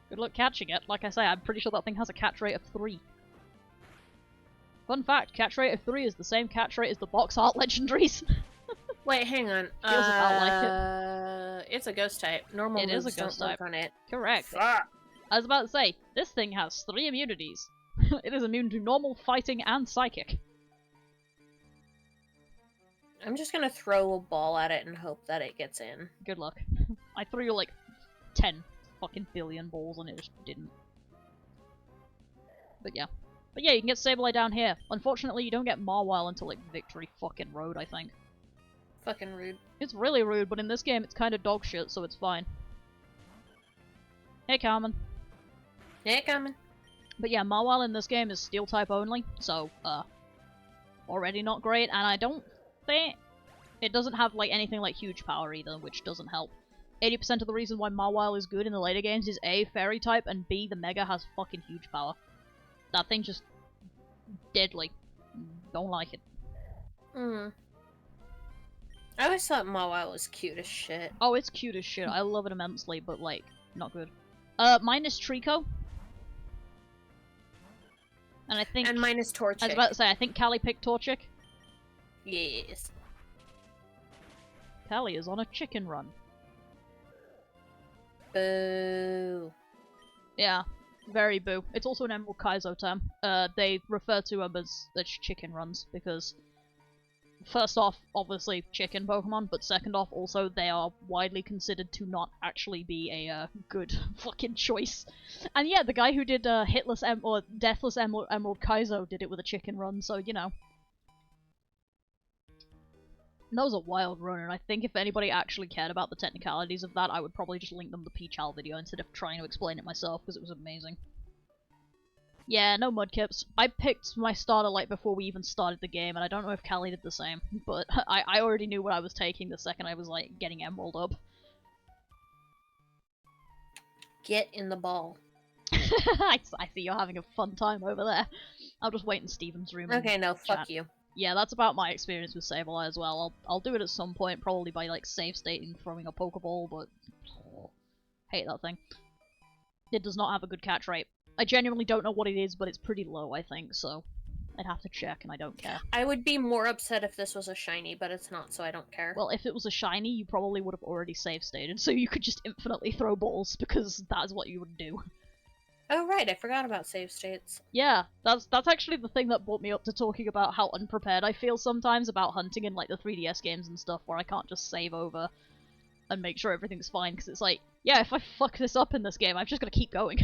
Good luck catching it. Like I say, I'm pretty sure that thing has a catch rate of 3. Fun fact, catch rate of 3 is the same catch rate as the box art legendaries. Wait, hang on. Feels about like it. It's a ghost type. Normal it moves is a ghost don't type. work on it. Correct. Fuck. I was about to say, this thing has 3 immunities. It is immune to normal, fighting, and psychic. I'm just gonna throw a ball at it and hope that it gets in. Good luck. I threw like 10 fucking billion balls and it just didn't. But yeah, you can get Sableye down here. Unfortunately, you don't get Marwile until like Victory fucking Road, I think. Fucking rude. It's really rude, but in this game it's kind of dog shit, so it's fine. Hey, Carmen. Hey, Carmen. But yeah, Marwile in this game is Steel type only, so already not great, and I don't think it doesn't have like anything like huge power either, which doesn't help. 80% of the reason why Marwile is good in the later games is A, Fairy type, and B, the Mega has fucking huge power. That thing just deadly. Don't like it. I always thought Mawile was cute as shit. Oh, it's cute as shit. I love it immensely, but like, not good. Minus Trico. And I think... And minus Torchic. I was about to say, I think Kali picked Torchic. Yes. Kali is on a chicken run. Boo. Yeah, very boo. It's also an Emerald Kaizo term. They refer to them as chicken runs because, first off, obviously chicken Pokemon, but second off, also they are widely considered to not actually be a good fucking choice. And yeah, the guy who did Deathless Emerald Kaizo did it with a chicken run, so you know. That was a wild run, and I think if anybody actually cared about the technicalities of that, I would probably just link them the Peach-Owl video instead of trying to explain it myself, because it was amazing. Yeah, no Mudkips. I picked my starter like before we even started the game, and I don't know if Kali did the same, but I already knew what I was taking the second I was like getting Emerald up. Get in the ball. I see you're having a fun time over there. I'll just wait in Steven's room. Okay, no, fuck chat. you. Yeah, that's about my experience with Sableye as well. I'll do it at some point, probably by like save stating throwing a Pokeball, but hate that thing. It does not have a good catch rate. I genuinely don't know what it is, but it's pretty low, I think, so I'd have to check, and I don't care. I would be more upset if this was a shiny, but it's not, so I don't care. Well, if it was a shiny, you probably would have already save stated, so you could just infinitely throw balls, because that is what you would do. Oh right, I forgot about save states. Yeah, that's actually the thing that brought me up to talking about how unprepared I feel sometimes about hunting in like the 3DS games and stuff, where I can't just save over and make sure everything's fine, because it's like, yeah, if I fuck this up in this game, I've just gotta keep going.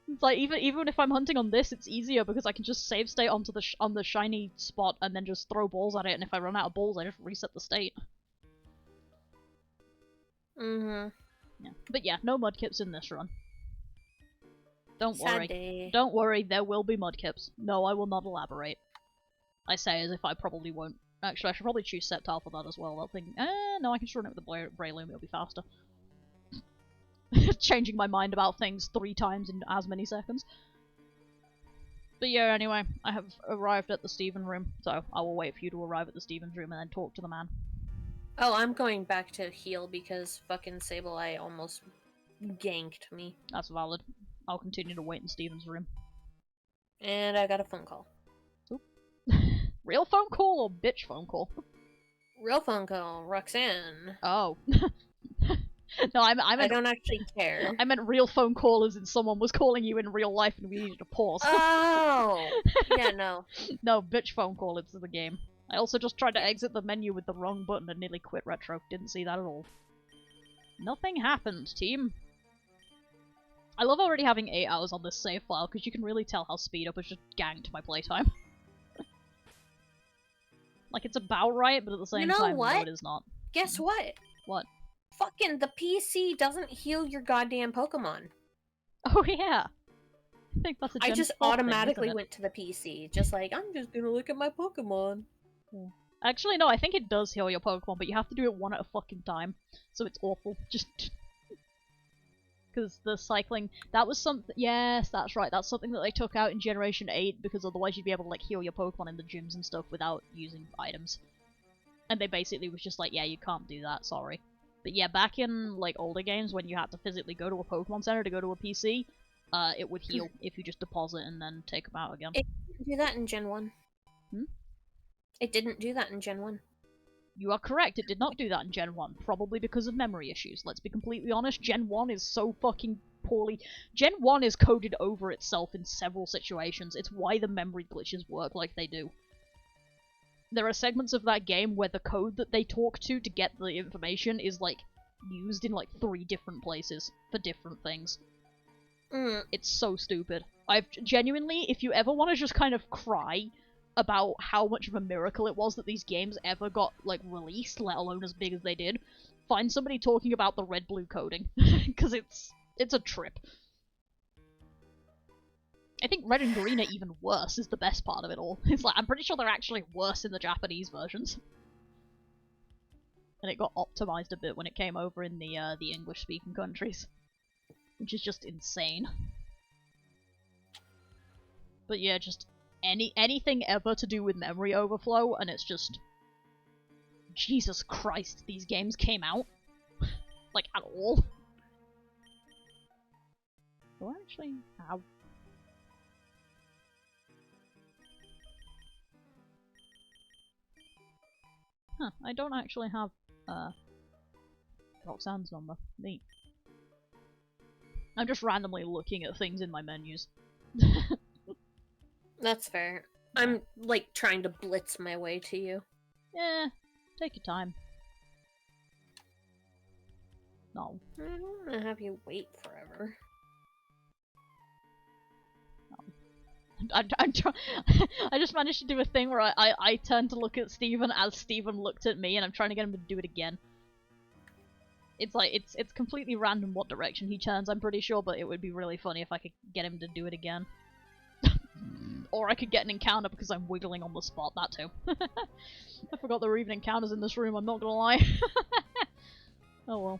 It's like, even if I'm hunting on this, it's easier because I can just save state onto on the shiny spot and then just throw balls at it, and if I run out of balls, I just reset the state. Mm-hmm. Yeah. But yeah, no Mudkips in this run. Don't worry. Day. Don't worry, there will be Mudkips. No, I will not elaborate. I say as if I probably won't. Actually, I should probably choose Sceptile for that as well. That thing. No, I can just run it with the Breloom, it'll be faster. Changing my mind about things 3 times in as many seconds. But yeah, anyway, I have arrived at the Steven room, so I will wait for you to arrive at the Steven's room and then talk to the man. Oh, I'm going back to heal because fucking Sableye almost ganked me. That's valid. I'll continue to wait in Steven's room. And I got a phone call. Oop. Real phone call or bitch phone call? Real phone call, Roxanne. Oh. No, I don't actually care. I meant real phone call as in someone was calling you in real life and we needed to pause. Oh! Yeah, no. No, bitch phone call, it's the game. I also just tried to exit the menu with the wrong button and nearly quit Retro. Didn't see that at all. Nothing happened, team. I love already having 8 hours on this save file, because you can really tell how speed up has just ganked my playtime. Like, it's about right, but at the same time, no, it is not. Guess what? What? Fucking the PC doesn't heal your goddamn Pokemon. Oh, yeah. I think that's a I just automatically went to the PC. Just like, I'm just gonna look at my Pokemon. Yeah. Actually, no, I think it does heal your Pokemon, but you have to do it one at a fucking time. So it's awful. Just... Because the cycling... That was something... Yes, that's right. That's something that they took out in Generation 8, because otherwise you'd be able to, like, heal your Pokemon in the gyms and stuff without using items. And they basically was just like, yeah, you can't do that, sorry. But yeah, back in, like, older games, when you had to physically go to a Pokemon Center to go to a PC, it would heal if you just deposit and then take them out again. It didn't do that in Gen 1. Hmm? It didn't do that in Gen 1. You are correct, it did not do that in Gen 1, probably because of memory issues. Let's be completely honest, Gen 1 is so fucking poorly... Gen 1 is coded over itself in several situations. It's why the memory glitches work like they do. There are segments of that game where the code that they talk to get the information is, like, used in, like, 3 different places for different things. It's so stupid. Genuinely, if you ever want to just kind of cry about how much of a miracle it was that these games ever got, like, released, let alone as big as they did, find somebody talking about the red-blue coding, because it's a trip. I think red and green are even worse, is the best part of it all. It's like, I'm pretty sure they're actually worse in the Japanese versions. And it got optimized a bit when it came over in the English-speaking countries. Which is just insane. But yeah, just anything ever to do with memory overflow, and it's just... Jesus Christ, these games came out? Like, at all? Do I actually have... Huh, I don't actually have, Roxanne's number. Neat. I'm just randomly looking at things in my menus. That's fair. I'm, like, trying to blitz my way to you. Yeah, take your time. No. I don't want to have you wait forever. I just managed to do a thing where I turned to look at Steven as Steven looked at me, and I'm trying to get him to do it again. It's like, it's completely random what direction he turns, I'm pretty sure, but it would be really funny if I could get him to do it again. Or I could get an encounter because I'm wiggling on the spot, that too. I forgot there were even encounters in this room, I'm not gonna lie. Oh well.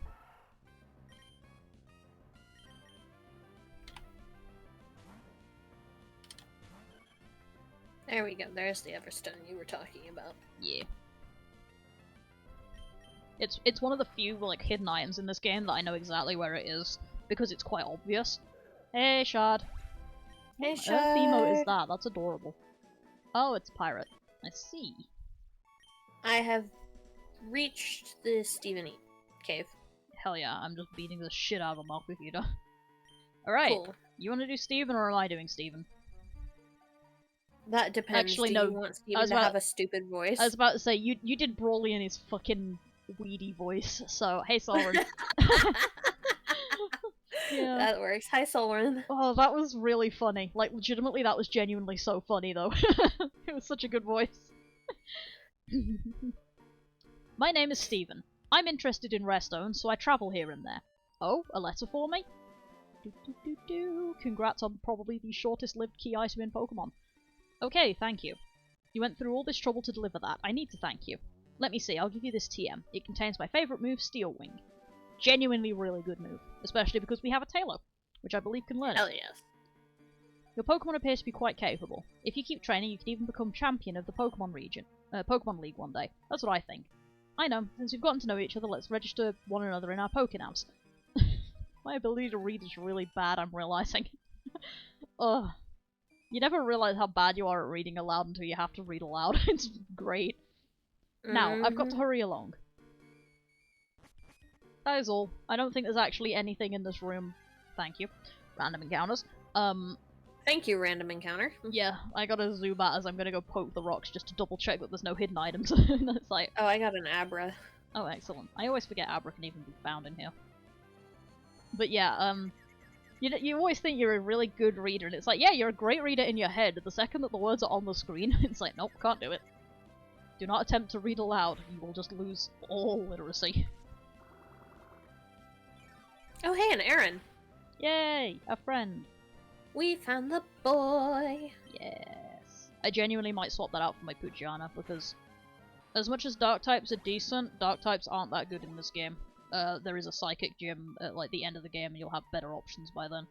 There we go, there's the Everstone you were talking about. Yeah. It's one of the few, like, hidden items in this game that I know exactly where it is, because it's quite obvious. Hey, Shard. Hey, What Shard. emote is that? That's adorable. Oh, it's Pirate. I see. I have reached the Steven E. cave. Hell yeah, I'm just beating the shit out of a mock computer. Alright, Cool. You want to do Steven, or am I doing Steven? That depends. Actually, Do no. you want Steven to have a stupid voice? I was about to say, you did Brawly in his fucking weedy voice, so hey Solren. Yeah. That works. Hi, Solren. Oh, that was really funny. Like, legitimately, that was genuinely so funny, though. It was such a good voice. My name is Steven. I'm interested in Restone, so I travel here and there. Oh, a letter for me? Congrats on probably the shortest-lived key item in Pokemon. Okay, thank you. You went through all this trouble to deliver that. I need to thank you. Let me see, I'll give you this TM. It contains my favourite move, Steel Wing. Genuinely really good move, especially because we have a Taillow, which I believe can learn it. Hell yes. Your Pokemon appears to be quite capable. If you keep training, you could even become champion of the Pokemon League one day. That's what I think. I know, since we've gotten to know each other, let's register one another in our Pokénavs. My ability to read is really bad, I'm realising. Ugh. You never realise how bad you are at reading aloud until you have to read aloud. It's great. Now, I've got to hurry along. That is all. I don't think there's actually anything in this room. Thank you. Random encounters. Thank you, random encounter. Yeah, I gotta zoom out as I'm gonna go poke the rocks just to double check that there's no hidden items. It's like... Oh, I got an Abra. Oh, excellent. I always forget Abra can even be found in here. But yeah, you always think you're a really good reader, and it's like, yeah, you're a great reader in your head. The second that the words are on the screen, it's like, nope, can't do it. Do not attempt to read aloud. You will just lose all literacy. Oh hey, an Aaron. Yay! A friend. We found the boy. Yes. I genuinely might swap that out for my Poochyana, because as much as Dark types are decent, Dark types aren't that good in this game. There is a Psychic gym at like the end of the game, and you'll have better options by then.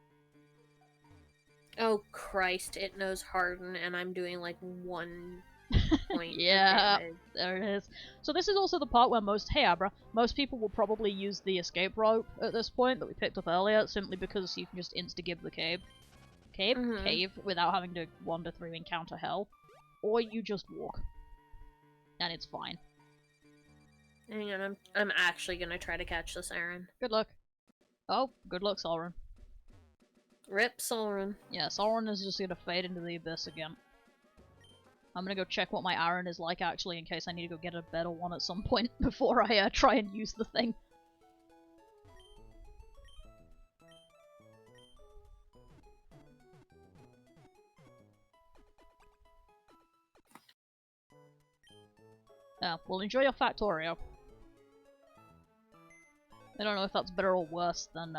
Oh Christ, it knows Harden, and I'm doing like 1 point. Yeah, there it is. So this is also the part where most people will probably use the escape rope at this point that we picked up earlier, simply because you can just insta-gib the cave, without having to wander through encounter hell, or you just walk, and it's fine. Hang on, I'm actually gonna try to catch this Aaron. Good luck. Oh, good luck, Solren. Rip Solren. Yeah, Solren is just gonna fade into the abyss again. I'm gonna go check what my Aaron is like, actually, in case I need to go get a better one at some point before I try and use the thing. Yeah, well, enjoy your Factorio. I don't know if that's better or worse than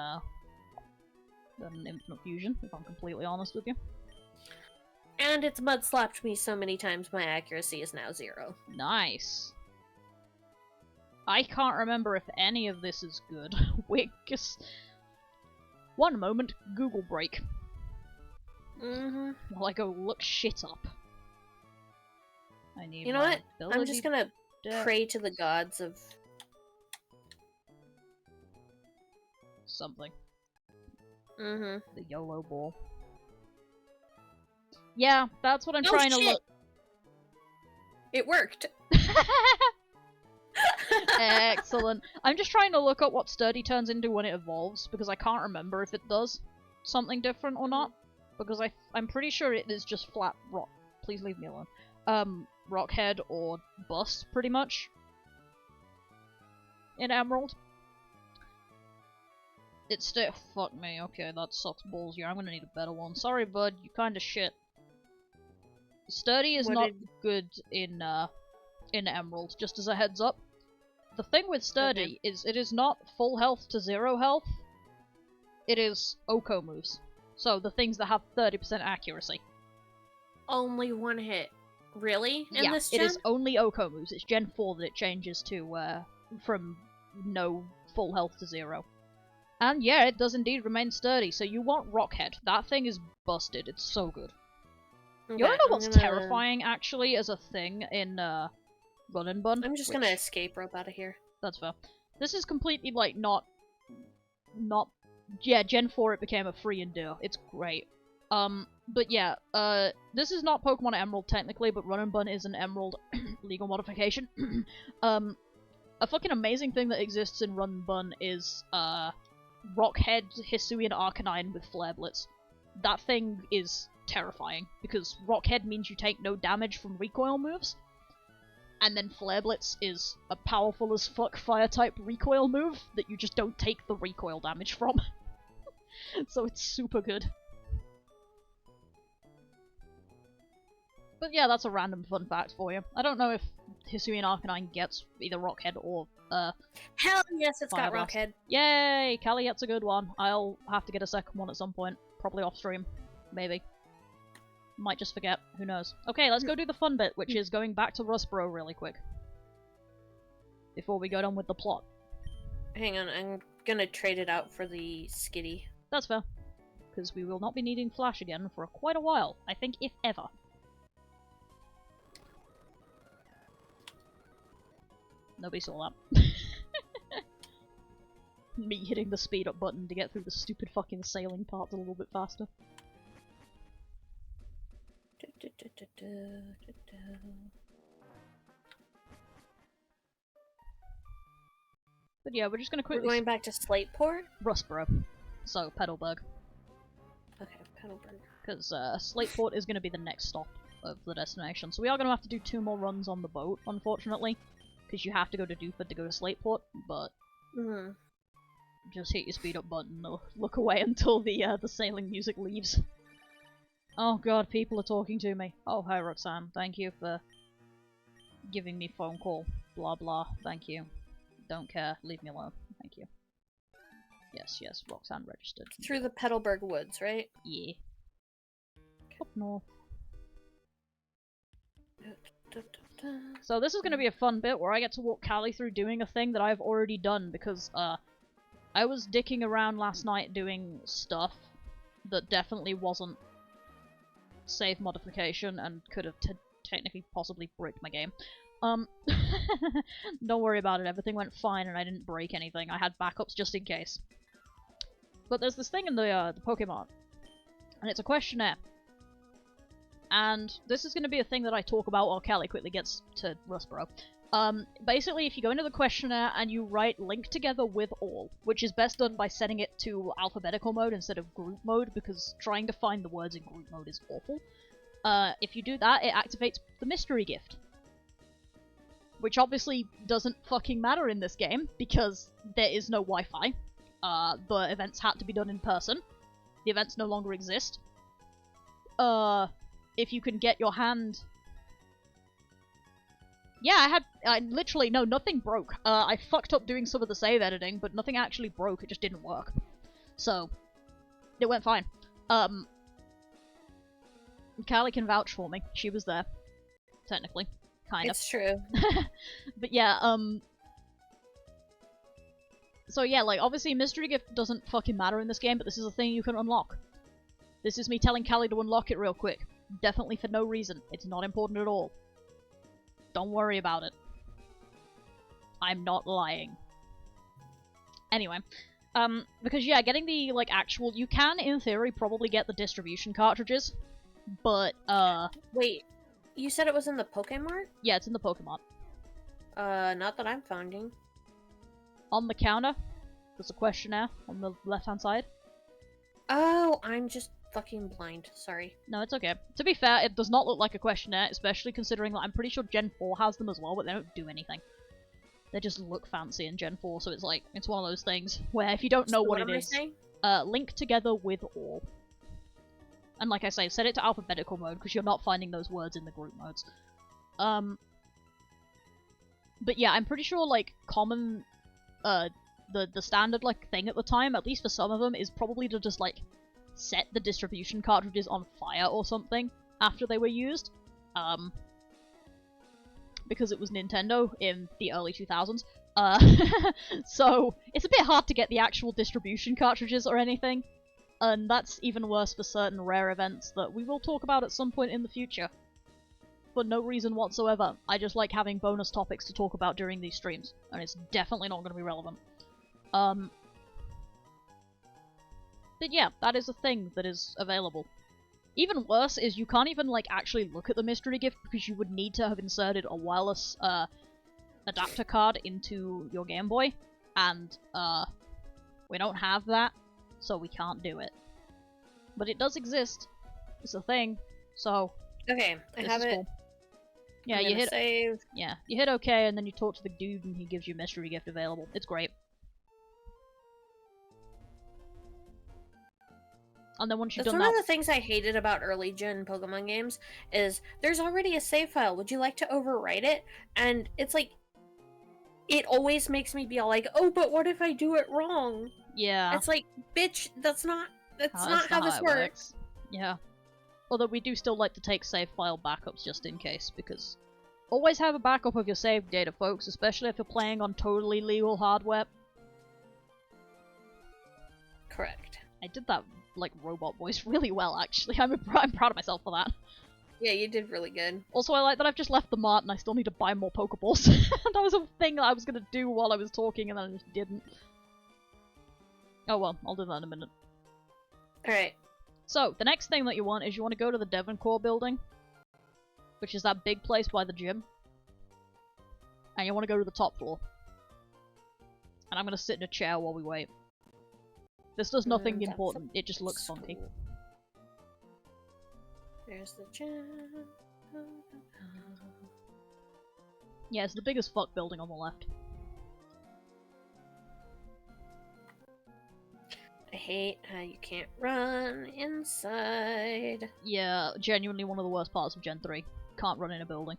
Infinite Fusion, if I'm completely honest with you. And it's mud slapped me so many times my accuracy is now 0. Nice. I can't remember if any of this is good. Wicks. One moment, Google break. While I go look shit up. I need. You know what? I'm just gonna pray to the gods of something. The YOLO ball. Yeah, that's what I'm trying to look. It worked. Excellent. I'm just trying to look up what Sturdy turns into when it evolves, because I can't remember if it does something different or not. Because I'm pretty sure it is just flat rock. Please leave me alone. Rockhead or bust, pretty much. In Emerald. It's still. Fuck me. Okay, that sucks balls. Yeah, I'm gonna need a better one. Sorry, bud. You kinda shit. Sturdy is not good in Emerald, just as a heads up. The thing with Sturdy is it is not full health to 0 health. It is Oko moves. So the things that have 30% accuracy. Only 1 hit. Really? In yeah, this gen? It is only Oko moves. It's Gen 4 that it changes to from no full health to 0. And yeah, it does indeed remain sturdy, so you want Rockhead. That thing is busted. It's so good. Okay, you wanna know what's terrifying, actually, as a thing in Run and Bun? I'm just gonna escape rope out of here. That's fair. This is completely, like, not... Yeah, Gen 4 it became a free endure. It's great. But yeah, this is not Pokemon Emerald technically, but Run and Bun is an Emerald legal modification. A fucking amazing thing that exists in Run and Bun is, Rockhead, Hisuian Arcanine with Flare Blitz. That thing is terrifying, because Rockhead means you take no damage from recoil moves, and then Flare Blitz is a powerful as fuck fire-type recoil move that you just don't take the recoil damage from. So it's super good. But yeah, that's a random fun fact for you. I don't know if Hisuian Arcanine gets either Rockhead or, Hell yes, it's got Rockhead. Yay! Kali gets a good one. I'll have to get a second one at some point. Probably off stream. Maybe. Might just forget. Who knows. Okay, let's go do the fun bit, which is going back to Rustboro really quick. Before we go down with the plot. Hang on, I'm gonna trade it out for the Skitty. That's fair. Because we will not be needing Flash again for quite a while. I think, if ever. Nobody saw that. Me hitting the speed up button to get through the stupid fucking sailing parts a little bit faster. But yeah, we're just gonna quickly... We're going back to Slateport? Rustboro. So, Petalburg. Okay, Petalburg. Because Slateport is gonna be the next stop of the destination. So we are gonna have to do 2 more runs on the boat, unfortunately. Because you have to go to Dewford to go to Slateport, but... Just hit your speed up button or look away until the sailing music leaves. Oh god, people are talking to me. Oh, hi Roxanne. Thank you for giving me phone call. Blah blah. Thank you. Don't care. Leave me alone. Thank you. Yes, yes. Roxanne registered. Through the Petalburg Woods, right? Yeah. Up north. So this is going to be a fun bit where I get to walk Callie through doing a thing that I've already done because, I was dicking around last night doing stuff that definitely wasn't save modification and could have technically possibly bricked my game. Don't worry about it, everything went fine and I didn't break anything. I had backups just in case. But there's this thing in the Pokemon, and it's a questionnaire. And this is going to be a thing that I talk about while Callie quickly gets to Rustboro. Basically, if you go into the questionnaire and you write link together with all, which is best done by setting it to alphabetical mode instead of group mode, because trying to find the words in group mode is awful. If you do that, it activates the mystery gift. Which obviously doesn't fucking matter in this game, because there is no Wi-Fi. The events had to be done in person. The events no longer exist. If you can get your hand... Yeah, literally, no, nothing broke. I fucked up doing some of the save editing, but nothing actually broke, it just didn't work. So, it went fine. Callie can vouch for me. She was there. Technically. Kind of. It's true. But yeah, so yeah, like, obviously mystery gift doesn't fucking matter in this game, but this is a thing you can unlock. This is me telling Callie to unlock it real quick. Definitely for no reason. It's not important at all. Don't worry about it. I'm not lying. Anyway, because yeah, getting the, like, actual... You can, in theory, probably get the distribution cartridges, but, Wait, you said it was in the Pokemart? Yeah, it's in the Pokemon. Not that I'm finding. On the counter, there's a questionnaire on the left-hand side. Oh, I'm just fucking blind. Sorry. No, it's okay. To be fair, it does not look like a questionnaire, especially considering that I'm pretty sure Gen 4 has them as well, but they don't do anything. They just look fancy in Gen 4, so it's like, it's one of those things where if you don't know what it is, link together with all. And like I say, set it to alphabetical mode, because you're not finding those words in the group modes. But yeah, I'm pretty sure, like, common, the standard, like, thing at the time, at least for some of them, is probably to just, like, set the distribution cartridges on fire or something after they were used. Because it was Nintendo in the early 2000s. So, it's a bit hard to get the actual distribution cartridges or anything. And that's even worse for certain rare events that we will talk about at some point in the future. For no reason whatsoever. I just like having bonus topics to talk about during these streams. And it's definitely not going to be relevant. But yeah, that is a thing that is available. Even worse is you can't even, like, actually look at the mystery gift because you would need to have inserted a wireless, adapter card into your Game Boy. And, we don't have that, so we can't do it. But it does exist. It's a thing, so... Okay, I have it. Cool. Yeah, you hit save. Yeah, you hit OK, and then you talk to the dude, and he gives you a mystery gift available. It's great. And then once you've done that... That's one of the things I hated about early gen Pokemon games, is there's already a save file. Would you like to overwrite it? And it's like... It always makes me be all like, oh, but what if I do it wrong? Yeah. It's like, bitch, that's not how this works. Yeah. Although we do still like to take save file backups just in case, because always have a backup of your save data, folks, especially if you're playing on totally legal hardware. Correct. I did that, like, robot voice really well, actually. I'm proud of myself for that. Yeah, you did really good. Also, I like that I've just left the mart and I still need to buy more Pokeballs. That was a thing that I was gonna do while I was talking and then I just didn't. Oh well, I'll do that in a minute. Alright. So, the next thing that you want is you want to go to the Devoncore building, which is that big place by the gym. And you want to go to the top floor. And I'm gonna sit in a chair while we wait. This does nothing important, it just looks funky. There's the gym. Yeah, it's the biggest fuck building on the left. I hate how you can't run inside. Yeah, genuinely one of the worst parts of Gen 3. Can't run in a building.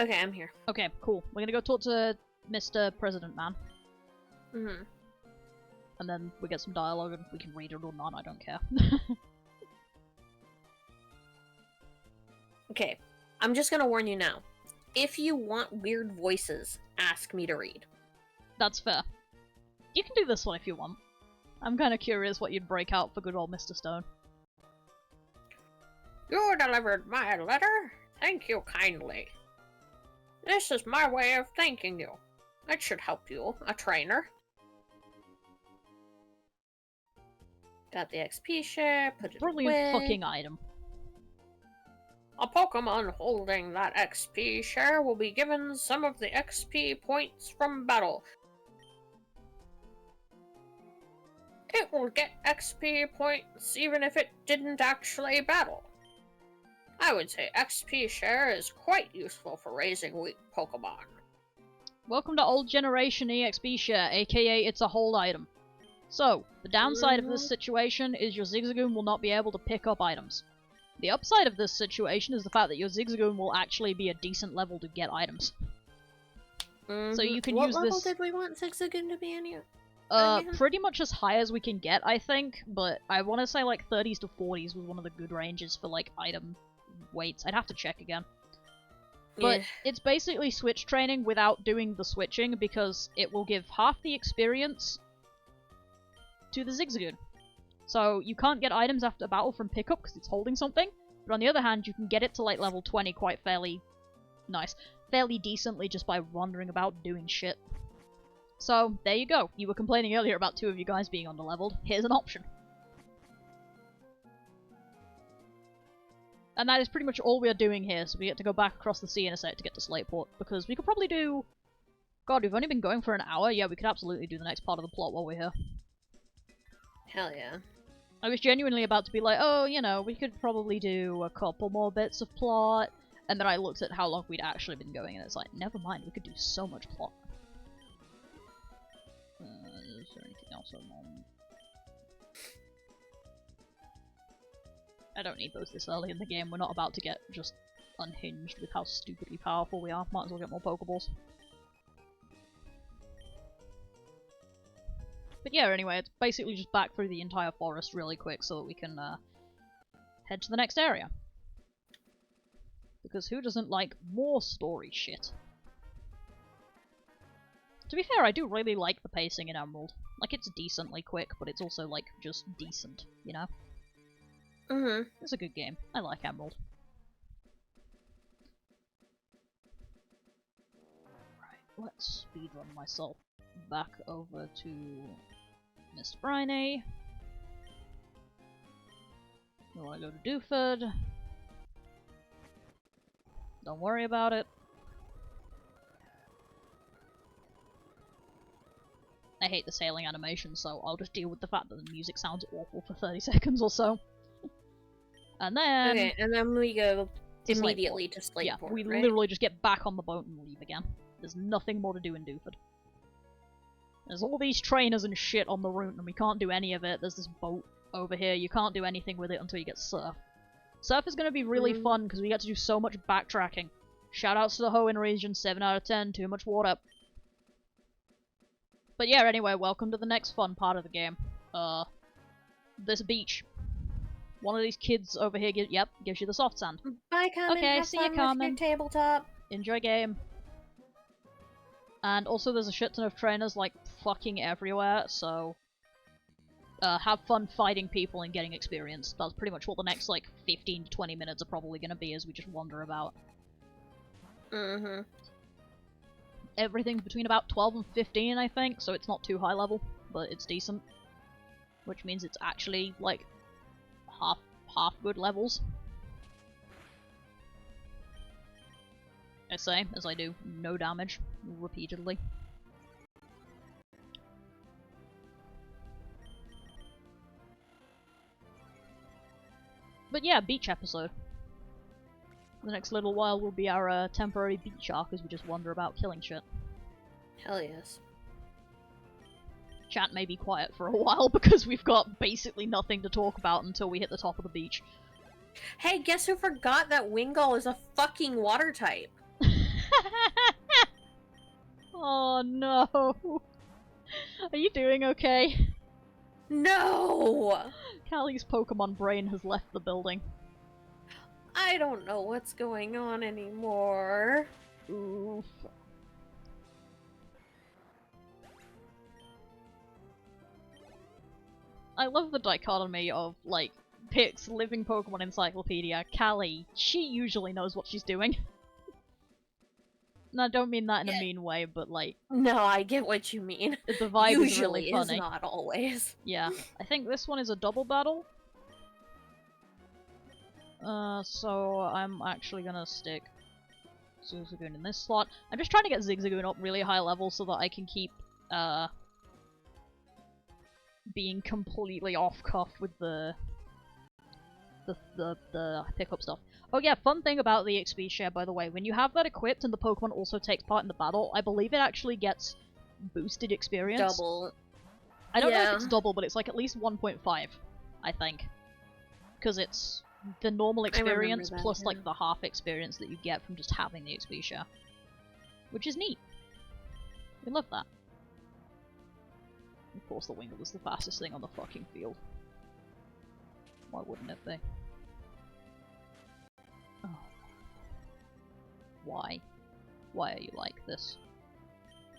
Okay, I'm here. Okay, cool. We're gonna go talk to Mr. President Man. Mm-hmm. And then we get some dialogue and we can read it or not, I don't care. Okay, I'm just gonna warn you now. If you want weird voices, ask me to read. That's fair. You can do this one if you want. I'm kinda curious what you'd break out for good old Mr. Stone. You delivered my letter? Thank you kindly. This is my way of thanking you. It should help you, a trainer. Got the XP share, put it Brilliant away. fucking item. A Pokemon holding that XP share will be given some of the XP points from battle. It will get XP points even if it didn't actually battle. I would say XP share is quite useful for raising weak Pokemon. Welcome to Old Generation EXP share, aka it's a hold item. So, the downside of this situation is your Zigzagoon will not be able to pick up items. The upside of this situation is the fact that your Zigzagoon will actually be a decent level to get items. So you can use this... What level did we want Zigzagoon to be in here? Pretty much as high as we can get, I think, but I want to say like 30s to 40s was one of the good ranges for like item weights. I'd have to check again. But it's basically switch training without doing the switching because it will give half the experience to the Zigzagoon. So you can't get items after battle from pickup because it's holding something, but on the other hand you can get it to like level 20 quite fairly decently just by wandering about doing shit. So there you go. You were complaining earlier about two of you guys being underleveled. Here's an option. And that is pretty much all we are doing here, so we get to go back across the sea in a sec to get to Slateport, because we could probably do... God, we've only been going for an hour? Yeah, we could absolutely do the next part of the plot while we're here. Hell yeah. I was genuinely about to be like, oh, you know, we could probably do a couple more bits of plot, and then I looked at how long we'd actually been going, and it's like, never mind, we could do so much plot. Is there anything else on? I don't need those this early in the game. We're not about to get just unhinged with how stupidly powerful we are. Might as well get more Pokeballs. But yeah, anyway, it's basically just back through the entire forest really quick so that we can head to the next area. Because who doesn't like more story shit? To be fair, I do really like the pacing in Emerald. Like, it's decently quick, but it's also, like, just decent, you know? It's a good game. I like Emerald. Right, let's speedrun myself back over to Mr. Briney. We want to go to Dewford. Don't worry about it. I hate the sailing animation, so I'll just deal with the fact that the music sounds awful for 30 seconds or so. And then... Okay, and then we go immediately to Slateport, yeah, we right? literally just get back on the boat and leave again. There's nothing more to do in Dewford. There's all these trainers and shit on the route, and we can't do any of it. There's this boat over here. You can't do anything with it until you get Surf. Surf is going to be really fun, because we get to do so much backtracking. Shoutouts to the Hoenn region, 7 out of 10, too much water. But yeah, anyway, welcome to the next fun part of the game. This beach. One of these kids over here gives you the soft sand. Bye, Carmen. Okay, have see fun you, Carmen. with your tabletop. Enjoy game. And also there's a shit ton of trainers, like, fucking everywhere, so... have fun fighting people and getting experience. That's pretty much what the next, like, 15 to 20 minutes are probably gonna be as we just wander about. Everything's between about 12 and 15, I think, so it's not too high level, but it's decent. Which means it's actually, like, half good levels. I say, as I do no damage repeatedly. But yeah, beach episode. The next little while will be our temporary beach arc as we just wander about killing shit. Hell yes. Chat may be quiet for a while because we've got basically nothing to talk about until we hit the top of the beach. Hey, guess who forgot that Wingull is a fucking water type? Oh no. Are you doing okay? No! Callie's Pokemon brain has left the building. I don't know what's going on anymore. Oof. I love the dichotomy of, like, Pic's living Pokemon encyclopedia. Callie, she usually knows what she's doing. And I don't mean that in a mean way, but, like... No, I get what you mean. The vibe usually is really funny. not always. Yeah. I think this one is a double battle. So I'm actually gonna stick Zigzagoon in this slot. I'm just trying to get Zigzagoon up really high level so that I can keep, being completely off-cuff with the pickup stuff. Oh yeah, fun thing about the XP share, by the way, when you have that equipped and the Pokemon also takes part in the battle, I believe it actually gets boosted experience. Double. I don't know if it's double, but it's like at least 1.5, I think. Because it's the normal experience that, plus like the half experience that you get from just having the XP share. Which is neat. We love that. Of course the Wingull was the fastest thing on the fucking field. Why wouldn't it be? Oh. Why? Why are you like this?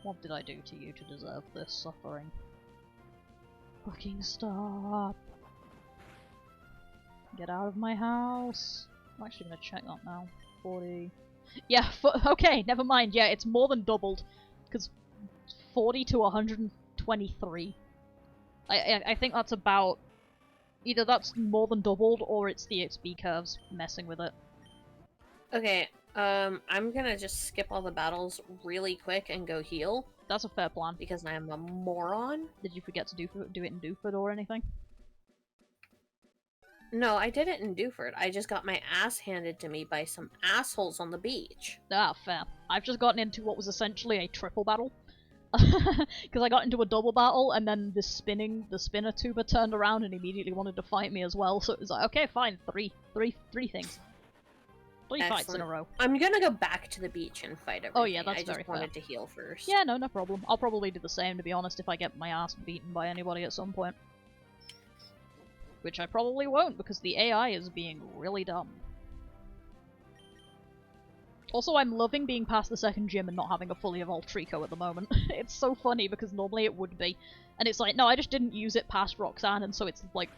What did I do to you to deserve this suffering? Fucking stop! Get out of my house! I'm actually gonna check that now. 40... Yeah, okay, never mind, yeah, it's more than doubled. Because 40 to 123. I think that's about... Either that's more than doubled, or it's the XP curves messing with it. Okay, I'm gonna just skip all the battles really quick and go heal. That's a fair plan. Because I am a moron. Did you forget to do it in Dewford or anything? No, I did it in Dewford. I just got my ass handed to me by some assholes on the beach. Ah, fair. I've just gotten into what was essentially a triple battle. Because I got into a double battle, and then the spinner tuber turned around and immediately wanted to fight me as well, so it was like, okay, fine, three things. Three Excellent. fights in a row. I'm gonna go back to the beach and fight everything. Oh yeah, that's very fair. I just wanted to heal first. Yeah, no problem. I'll probably do the same, to be honest, if I get my ass beaten by anybody at some point. Which I probably won't, because the AI is being really dumb. Also, I'm loving being past the second gym and not having a fully evolved Trico at the moment. It's so funny, because normally it would be. And it's like, no, I just didn't use it past Roxanne, and so it's, like,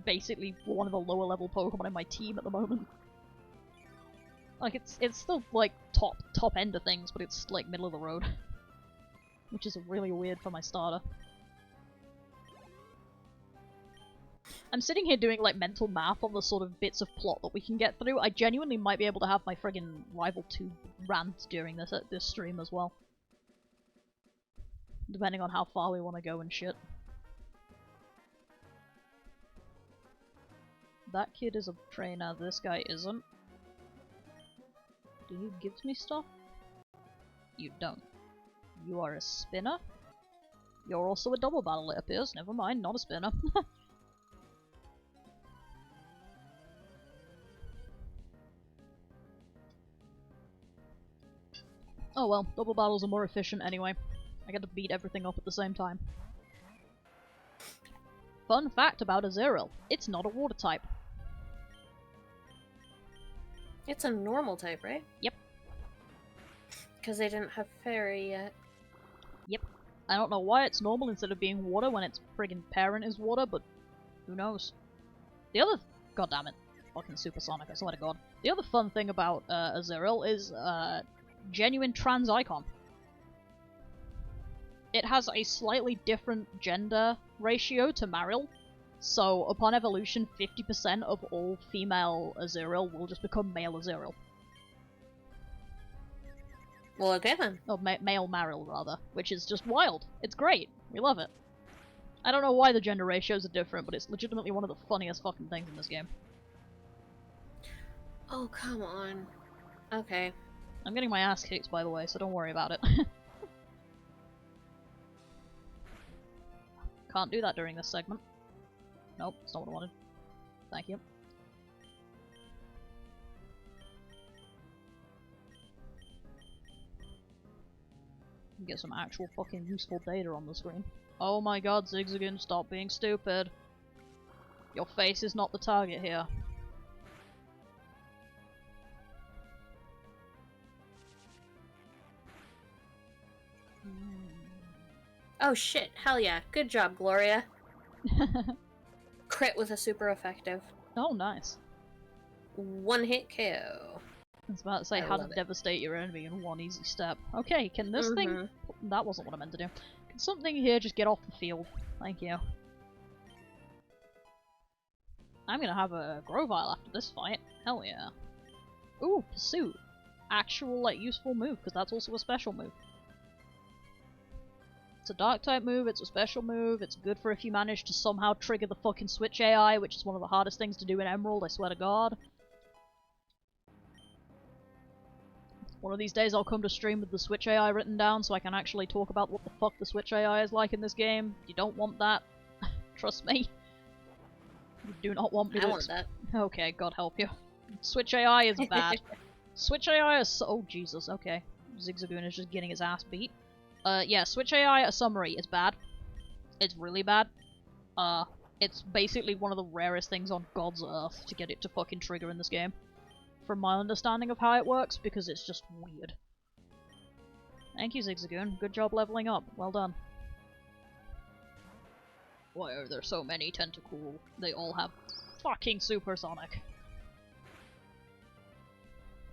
basically one of the lower level Pokemon in my team at the moment. Like, it's still, like, top end of things, but it's, like, middle of the road. Which is really weird for my starter. I'm sitting here doing, like, mental math on the sort of bits of plot that we can get through. I genuinely might be able to have my friggin' Rival 2 rant during this stream as well. Depending on how far we want to go and shit. That kid is a trainer, this guy isn't. Do you give me stuff? You don't. You are a spinner? You're also a double battle, it appears. Never mind, not a spinner. Oh well, double battles are more efficient anyway. I get to beat everything up at the same time. Fun fact about Azurill, it's not a water type. It's a normal type, right? Yep. Because they didn't have fairy yet. Yep. I don't know why it's normal instead of being water when its friggin' parent is water, but who knows. The other... God damn it. Fucking supersonic, I swear to god. The other fun thing about Azurill is, genuine trans icon. It has a slightly different gender ratio to Marill, so upon evolution 50% of all female Azurill will just become male Azurill. Well, okay then. Or male Marill, rather, which is just wild. It's great. We love it. I don't know why the gender ratios are different, but it's legitimately one of the funniest fucking things in this game. Oh, come on. Okay. I'm getting my ass kicked, by the way, so don't worry about it. Can't do that during this segment. Nope, that's not what I wanted. Thank you. get some actual fucking useful data on the screen. Oh my god, Zigzagoon, stop being stupid. Your face is not the target here. Oh shit, hell yeah. Good job, Gloria. Crit with a super effective. Oh, nice. One hit KO. I was about to say how to devastate your enemy in one easy step. Okay, can this thing... That wasn't what I meant to do. Can something here just get off the field? Thank you. I'm gonna have a Grovile after this fight. Hell yeah. Ooh, Pursuit. Actual, like, useful move, because that's also a special move. It's a dark type move, it's a special move, it's good for if you manage to somehow trigger the fucking Switch AI, which is one of the hardest things to do in Emerald, I swear to god. One of these days I'll come to stream with the Switch AI written down so I can actually talk about what the fuck the Switch AI is like in this game. You don't want that. Trust me. You do not want me to... I want that. Okay, God help you. Switch AI is bad. Switch AI is... Oh, Jesus, okay. Zigzagoon is just getting his ass beat. Yeah, Switch AI, a summary, is bad. It's really bad. It's basically one of the rarest things on God's earth to get it to fucking trigger in this game. From my understanding of how it works, because it's just weird. Thank you, Zigzagoon. Good job leveling up. Well done. Why are there so many tentacle? They all have fucking supersonic.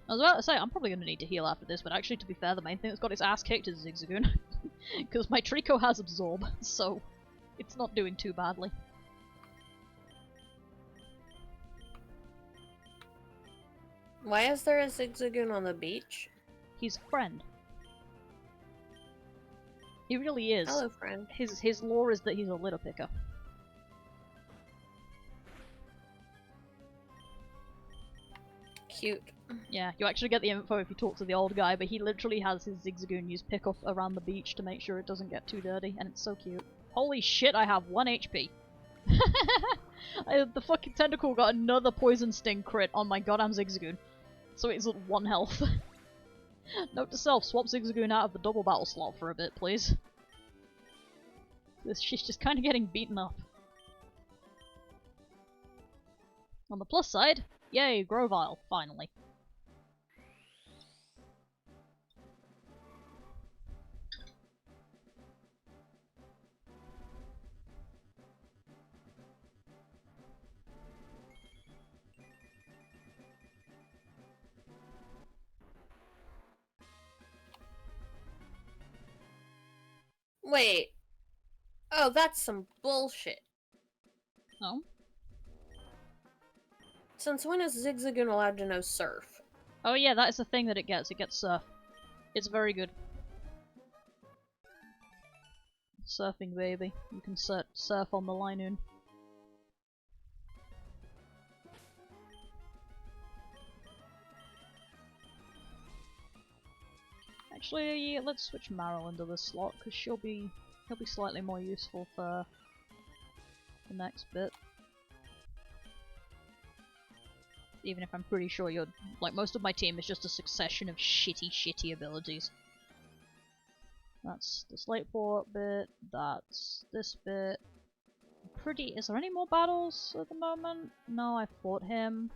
I was about to say, I'm probably going to need to heal after this, but actually, to be fair, the main thing that's got its ass kicked is Zigzagoon. Because my Trico has Absorb, so it's not doing too badly. Why is there a Zigzagoon on the beach? He's a friend. He really is. Hello, friend. His lore is that he's a litter picker. Cute. Yeah, you actually get the info if you talk to the old guy, but he literally has his Zigzagoon use pickoff around the beach to make sure it doesn't get too dirty, and it's so cute. Holy shit, I have 1 HP! The fucking tentacle got another poison sting crit on my goddamn Zigzagoon. So it's at 1 health. Note to self, swap Zigzagoon out of the double battle slot for a bit, please. She's just kind of getting beaten up. On the plus side, yay, Grovile, finally. Wait. Oh, that's some bullshit. Oh? Since when is Zigzagoon allowed to know Surf? Oh yeah, that is the thing that it gets. It gets Surf. It's very good. Surfing, baby. You can surf on the Linoon. Actually, let's switch Meryl into this slot, because he'll be slightly more useful for the next bit. Even if I'm pretty sure you're... like, most of my team is just a succession of shitty abilities. That's the Slateport bit, that's this bit. Is there any more battles at the moment? No, I fought him.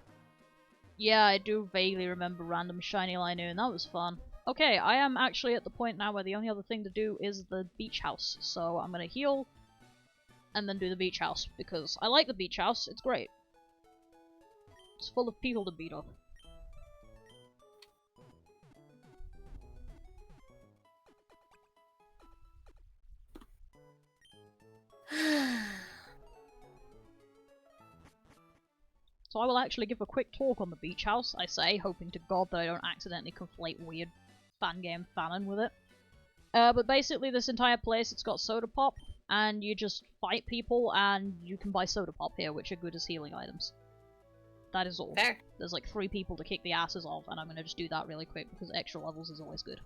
Yeah, I do vaguely remember random shiny Linoon, that was fun. Okay, I am actually at the point now where the only other thing to do is the beach house, so I'm gonna heal and then do the beach house, because I like the beach house, it's great. It's full of people to beat up. So I will actually give a quick talk on the beach house, I say, hoping to god that I don't accidentally conflate weird fangame fanon with it. But basically this entire place, it's got soda pop, and you just fight people, and you can buy soda pop here, which are good as healing items. That is all. Fair. There's like 3 people to kick the asses of, and I'm gonna just do that really quick, because extra levels is always good.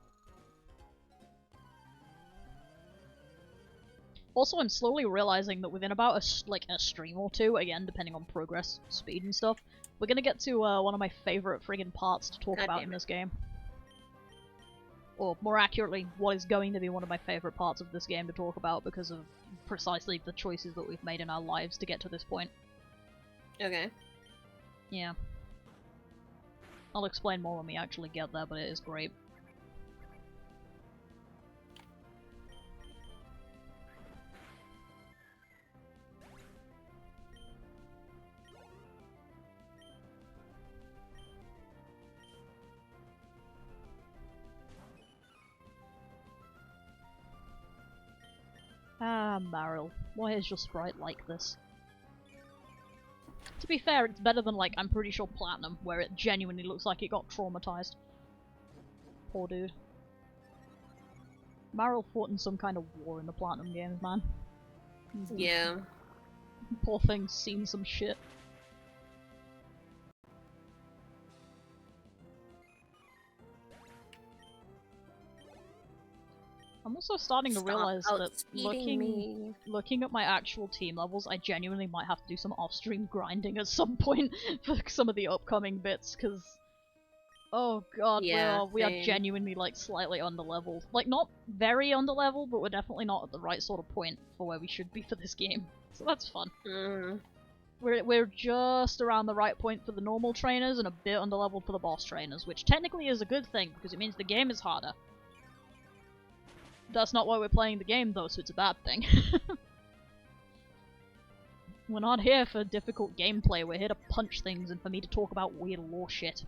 Also, I'm slowly realizing that within about a stream or 2, again, depending on progress, speed and stuff, we're gonna get to one of my favorite friggin' parts to talk about in this game. Or more accurately, what is going to be one of my favourite parts of this game to talk about because of precisely the choices that we've made in our lives to get to this point. Okay. Yeah. I'll explain more when we actually get there, but it is great. Ah, Meryl, why is your sprite like this? To be fair, it's better than, like, I'm pretty sure Platinum, where it genuinely looks like it got traumatized. Poor dude. Meryl fought in some kind of war in the Platinum games, man. Yeah. Poor thing's seen some shit. I'm also starting to realize that looking at my actual team levels, I genuinely might have to do some off-stream grinding at some point for some of the upcoming bits, because oh god, yeah, we are genuinely like slightly underleveled. Like not very underleveled, but we're definitely not at the right sort of point for where we should be for this game. So that's fun. We're just around the right point for the normal trainers and a bit underleveled for the boss trainers, which technically is a good thing because it means the game is harder. That's not why we're playing the game though, so it's a bad thing. We're not here for difficult gameplay, we're here to punch things and for me to talk about weird lore shit.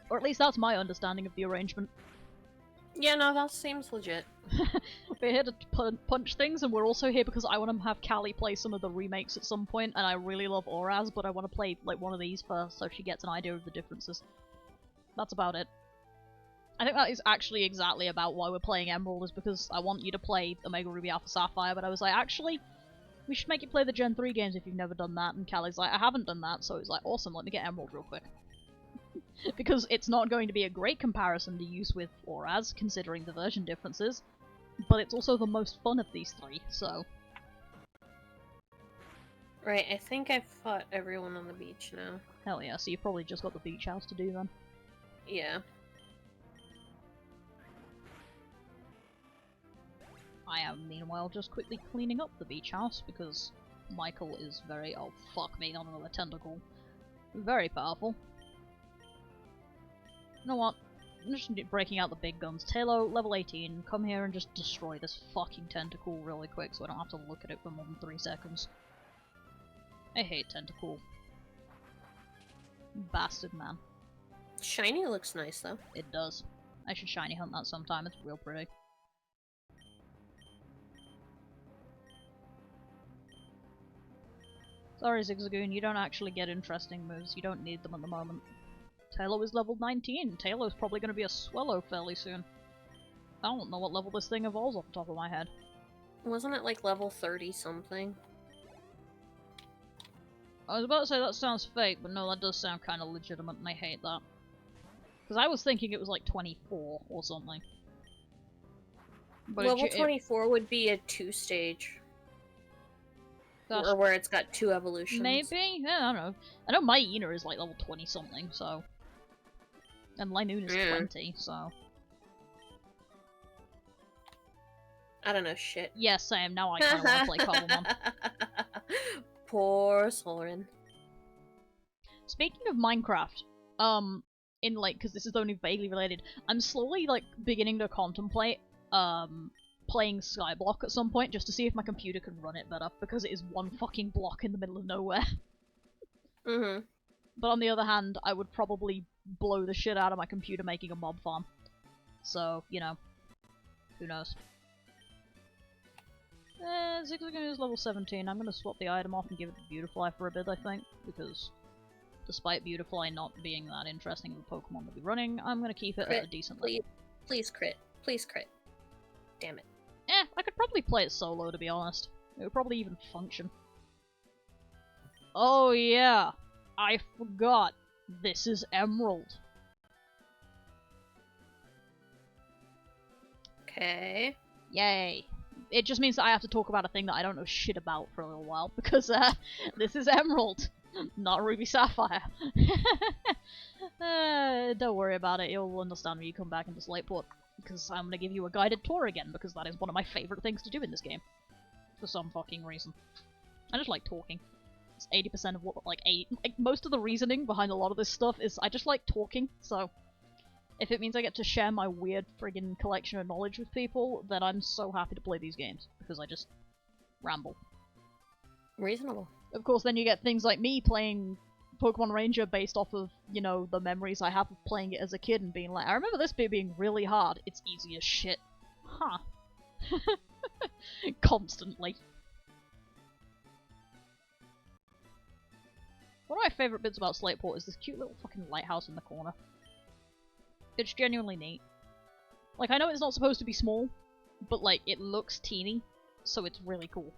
Or at least that's my understanding of the arrangement. Yeah, no, that seems legit. We're here to punch things, and we're also here because I want to have Kali play some of the remakes at some point, and I really love Oraz, but I want to play like one of these first so she gets an idea of the differences. That's about it. I think that is actually exactly about why we're playing Emerald, is because I want you to play Omega Ruby Alpha Sapphire, but I was like, actually, we should make you play the Gen 3 games if you've never done that, and Kali's like, I haven't done that, so it's like, awesome, let me get Emerald real quick. Because it's not going to be a great comparison to use with Oraz, considering the version differences, but it's also the most fun of these three, so... Right, I think I've fought everyone on the beach now. Hell yeah, so you've probably just got the beach house to do then. Yeah. I am, meanwhile, just quickly cleaning up the beach house, because Michael is very— oh fuck me, on another tentacle. Very powerful. You know what? I'm just breaking out the big guns. Talo, level 18, come here and just destroy this fucking tentacle really quick so I don't have to look at it for more than 3 seconds. I hate tentacle. Bastard, man. Shiny looks nice, though. It does. I should shiny hunt that sometime, it's real pretty. Sorry, Zigzagoon, you don't actually get interesting moves. You don't need them at the moment. Talo is level 19. Talo's probably going to be a Swellow fairly soon. I don't know what level this thing evolves off the top of my head. Wasn't it like level 30 something? I was about to say that sounds fake, but no, that does sound kind of legitimate, and I hate that. Because I was thinking it was like 24 or something. But level 24 would be a 2-stage. Or where it's got 2 evolutions. Maybe? Yeah, I don't know. I know Myena is like level 20 something, so... And Linoon is 20, so... I don't know shit. Yes, Sam, now I kinda wanna play Cobblemon. Poor Soren. Speaking of Minecraft, in like, because this is only vaguely related, I'm slowly like beginning to contemplate, playing Skyblock at some point just to see if my computer can run it better, because it is one fucking block in the middle of nowhere. But on the other hand, I would probably blow the shit out of my computer making a mob farm. So, you know, who knows. Zigzagoon is level 17. I'm gonna swap the item off and give it to Beautifly for a bit, I think, because despite Beautifly not being that interesting of a Pokemon to be running, I'm gonna keep it at a decent level. Please crit. Please crit. Damn it. I could probably play it solo, to be honest. It would probably even function. Oh yeah, I forgot. This is Emerald. Okay. Yay. It just means that I have to talk about a thing that I don't know shit about for a little while, because this is Emerald, not Ruby Sapphire. Don't worry about it, you'll understand when you come back into Slateport. Because I'm gonna give you a guided tour again, because that is one of my favourite things to do in this game. For some fucking reason. I just like talking. It's 80% of what, like, most of the reasoning behind a lot of this stuff is I just like talking, so... If it means I get to share my weird friggin' collection of knowledge with people, then I'm so happy to play these games, because I just ramble. Reasonable. Of course, then you get things like me playing Pokemon Ranger based off of, you know, the memories I have of playing it as a kid and being like, I remember this bit being really hard. It's easy as shit. Huh. Constantly. One of my favourite bits about Slateport is this cute little fucking lighthouse in the corner. It's genuinely neat. Like, I know it's not supposed to be small, but, like, it looks teeny, so it's really cool.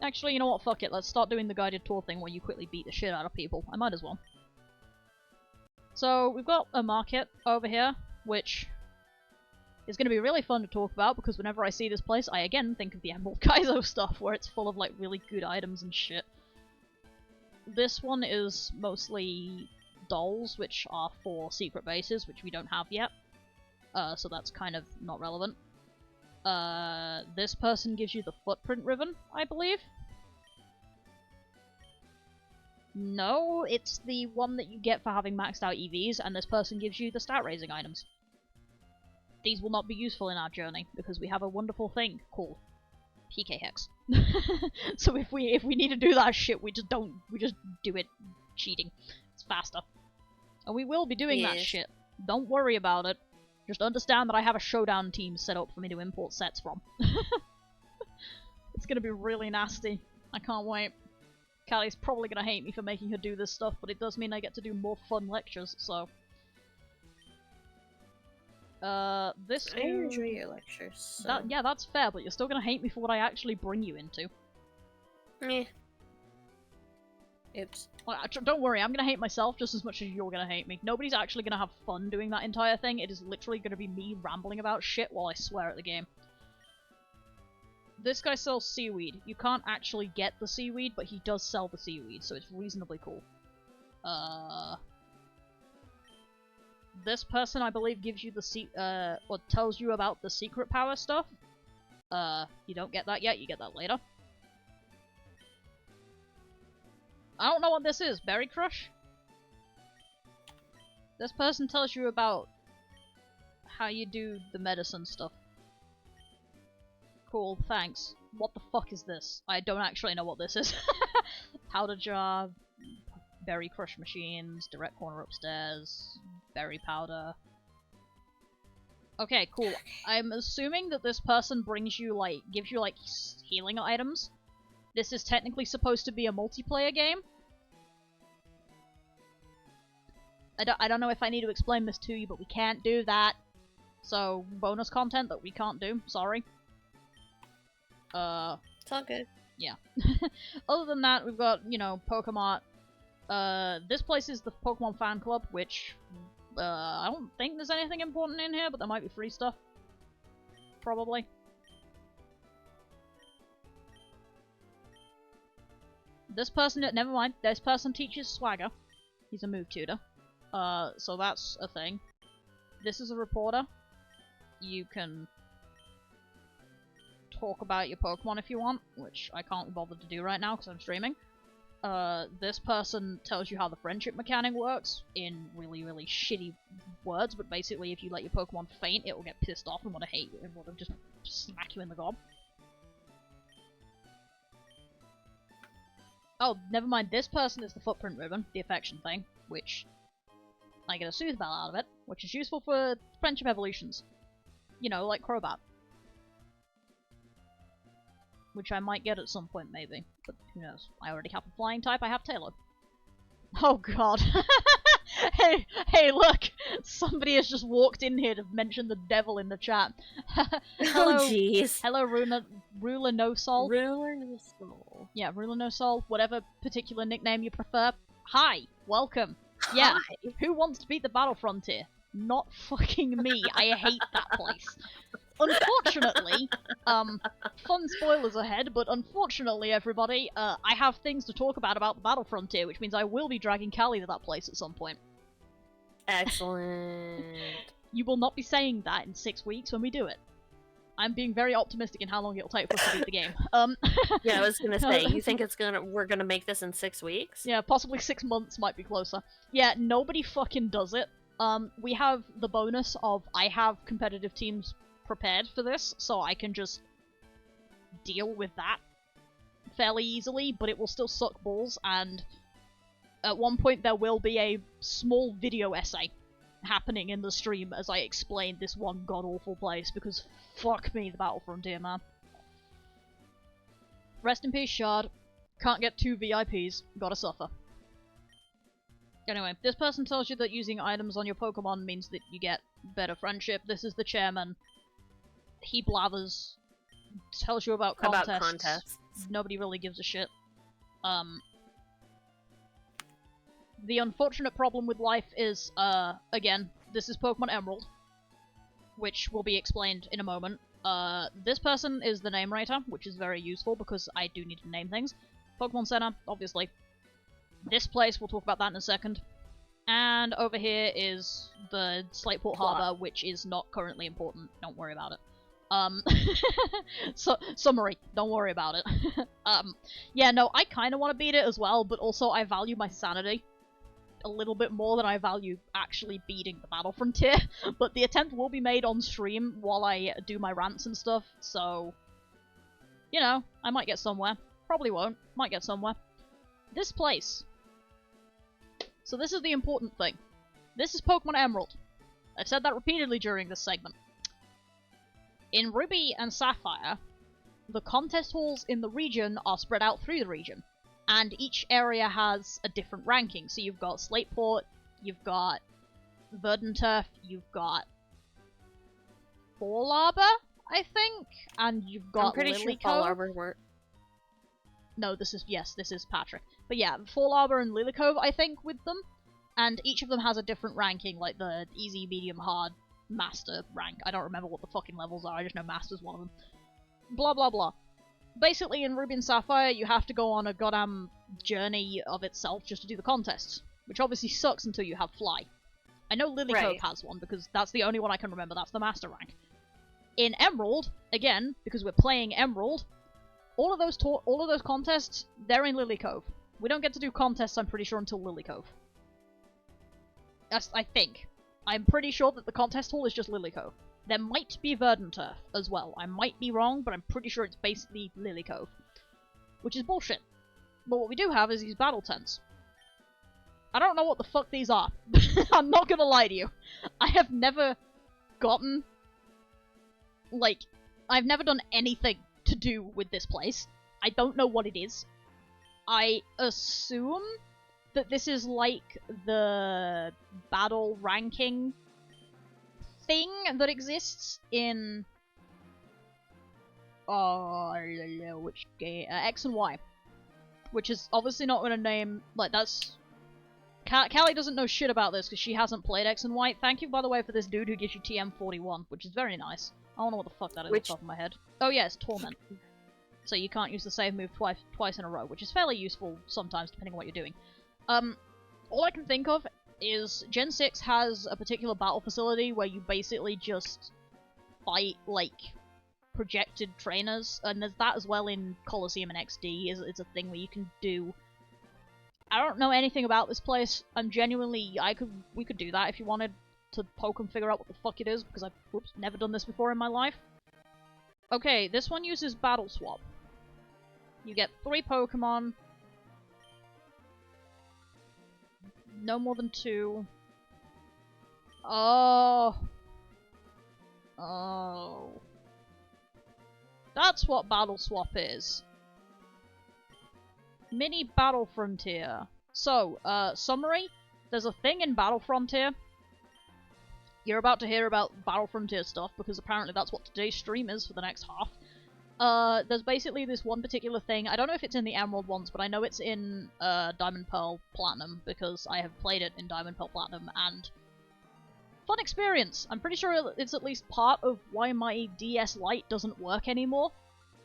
Actually, you know what? Fuck it. Let's start doing the guided tour thing where you quickly beat the shit out of people. I might as well. So, we've got a market over here, which is going to be really fun to talk about, because whenever I see this place, I again think of the Emerald Kaizo stuff, where it's full of, like, really good items and shit. This one is mostly dolls, which are for secret bases, which we don't have yet. So that's kind of not relevant. This person gives you the footprint ribbon, I believe. No, it's the one that you get for having maxed out EVs, and this person gives you the stat raising items. These will not be useful in our journey, because we have a wonderful thing called PK Hex. So if we need to do that shit, we just do it cheating. It's faster. And we will be doing that shit. Don't worry about it. Just understand that I have a showdown team set up for me to import sets from. It's gonna be really nasty. I can't wait. Kali's probably gonna hate me for making her do this stuff, but it does mean I get to do more fun lectures, so... I enjoy your lectures, so... Yeah, that's fair, but you're still gonna hate me for what I actually bring you into. Meh. Oops. Well, don't worry, I'm gonna hate myself just as much as you're gonna hate me. Nobody's actually gonna have fun doing that entire thing. It is literally gonna be me rambling about shit while I swear at the game. This guy sells seaweed. You can't actually get the seaweed, but he does sell the seaweed, so it's reasonably cool. This person, I believe, gives you the or tells you about the secret power stuff. You don't get that yet, you get that later. I don't know what this is, Berry Crush? This person tells you about how you do the medicine stuff. Cool, thanks. What the fuck is this? I don't actually know what this is. Powder jar, berry crush machines, direct corner upstairs, berry powder. Okay, cool. I'm assuming that this person brings you, like, gives you, like, healing items. This is technically supposed to be a multiplayer game. I don't know if I need to explain this to you, but we can't do that. So, bonus content that we can't do, sorry. It's all good. Yeah. Other than that, we've got, you know, Pokemon. This place is the Pokemon Fan Club, which, I don't think there's anything important in here, but there might be free stuff. Probably. This person, never mind, this person teaches Swagger. He's a move tutor. So that's a thing. This is a reporter. You can talk about your Pokemon if you want, which I can't be bothered to do right now because I'm streaming. This person tells you how the friendship mechanic works in really, really shitty words, but basically if you let your Pokemon faint, it will get pissed off and want to hate you and want to just smack you in the gob. Oh, never mind, this person is the footprint ribbon, the affection thing, which I get a Soothe Bell out of it, which is useful for friendship evolutions. You know, like Crobat. Which I might get at some point, maybe. But who knows? I already have a flying type, I have Taylor. Oh god. hey, look! Somebody has just walked in here to mention the devil in the chat. Hello, oh jeez. Hello, Ruler No Soul. Ruler No Soul. Yeah, Ruler No Soul, whatever particular nickname you prefer. Hi, welcome. Yeah, Hi. Who wants to beat the Battle Frontier? Not fucking me. I hate that place. unfortunately, fun spoilers ahead, but unfortunately, everybody, I have things to talk about the Battle Frontier, which means I will be dragging Kali to that place at some point. Excellent. You will not be saying that in 6 weeks when we do it. I'm being very optimistic in how long it'll take for us to beat the game. Yeah, I was gonna say, you think we're gonna make this in 6 weeks? Yeah, possibly 6 months might be closer. Yeah, nobody fucking does it. We have the bonus of I have competitive teams prepared for this, so I can just deal with that fairly easily, but it will still suck balls, and at one point there will be a small video essay happening in the stream as I explain this one god-awful place, because fuck me, the Battle Frontier, man. Rest in peace, Shard. Can't get 2 VIPs. Gotta suffer. Anyway, this person tells you that using items on your Pokemon means that you get better friendship. This is the chairman. He blathers. Tells you about contests. About contests. Nobody really gives a shit. The unfortunate problem with life is, again, this is Pokemon Emerald, which will be explained in a moment. This person is the name rater, which is very useful because I do need to name things. Pokemon Center, obviously. This place, we'll talk about that in a second. And over here is the Slateport Harbor, which is not currently important. Don't worry about it. Summary, don't worry about it. Yeah, no, I kind of want to beat it as well, but also I value my sanity a little bit more than I value actually beating the Battle Frontier. But the attempt will be made on stream while I do my rants and stuff, so... You know, I might get somewhere. Probably won't. Might get somewhere. This place. So this is the important thing. This is Pokemon Emerald. I've said that repeatedly during this segment. In Ruby and Sapphire, the contest halls in the region are spread out through the region, and each area has a different ranking. So you've got Slateport, you've got Verdanturf, you've got Fall Arbor, I think, and you've got I'm pretty sure Fall Arbor work. No, this is Patrick. But yeah, Fall Arbor and Lilycove, I think, with them. And each of them has a different ranking, like the easy, medium, hard, master rank. I don't remember what the fucking levels are, I just know master's one of them. Blah blah blah. Basically, in Ruby and Sapphire, you have to go on a goddamn journey of itself just to do the contests. Which obviously sucks until you have Fly. I know Lilycove has one, because that's the only one I can remember, that's the master rank. In Emerald, again, because we're playing Emerald, all of those contests, they're in Lilycove. We don't get to do contests, I'm pretty sure, until Lilycove. I think. I'm pretty sure that the contest hall is just Lilycove. There might be Verdanturf as well. I might be wrong, but I'm pretty sure it's basically Lilycove. Which is bullshit. But what we do have is these battle tents. I don't know what the fuck these are. I'm not gonna lie to you. I have never gotten... Like, I've never done anything to do with this place. I don't know what it is. I assume that this is like the battle ranking thing that exists in which game? X and Y, which is obviously not going to name, like, that's... Kali doesn't know shit about this because she hasn't played X and Y. Thank you, by the way, for this dude who gives you TM41, which is very nice. I don't know what the fuck that is off the top of my head. Oh yeah, it's Torment. So you can't use the save move twice in a row, which is fairly useful sometimes, depending on what you're doing. All I can think of is Gen 6 has a particular battle facility where you basically just fight, like, projected trainers, and there's that as well in Coliseum and XD. It's a thing where you can do... I don't know anything about this place. I'm genuinely... we could do that if you wanted to poke and figure out what the fuck it is, because I've never done this before in my life. Okay, this one uses Battle Swap. You get 3 Pokemon. No more than 2. Oh. Oh. That's what Battle Swap is. Mini Battle Frontier. So, summary. There's a thing in Battle Frontier. You're about to hear about Battle Frontier stuff, because apparently that's what today's stream is for the next half. There's basically this one particular thing. I don't know if it's in the Emerald ones, but I know it's in Diamond Pearl Platinum, because I have played it in Diamond Pearl Platinum, and fun experience. I'm pretty sure it's at least part of why my DS Lite doesn't work anymore.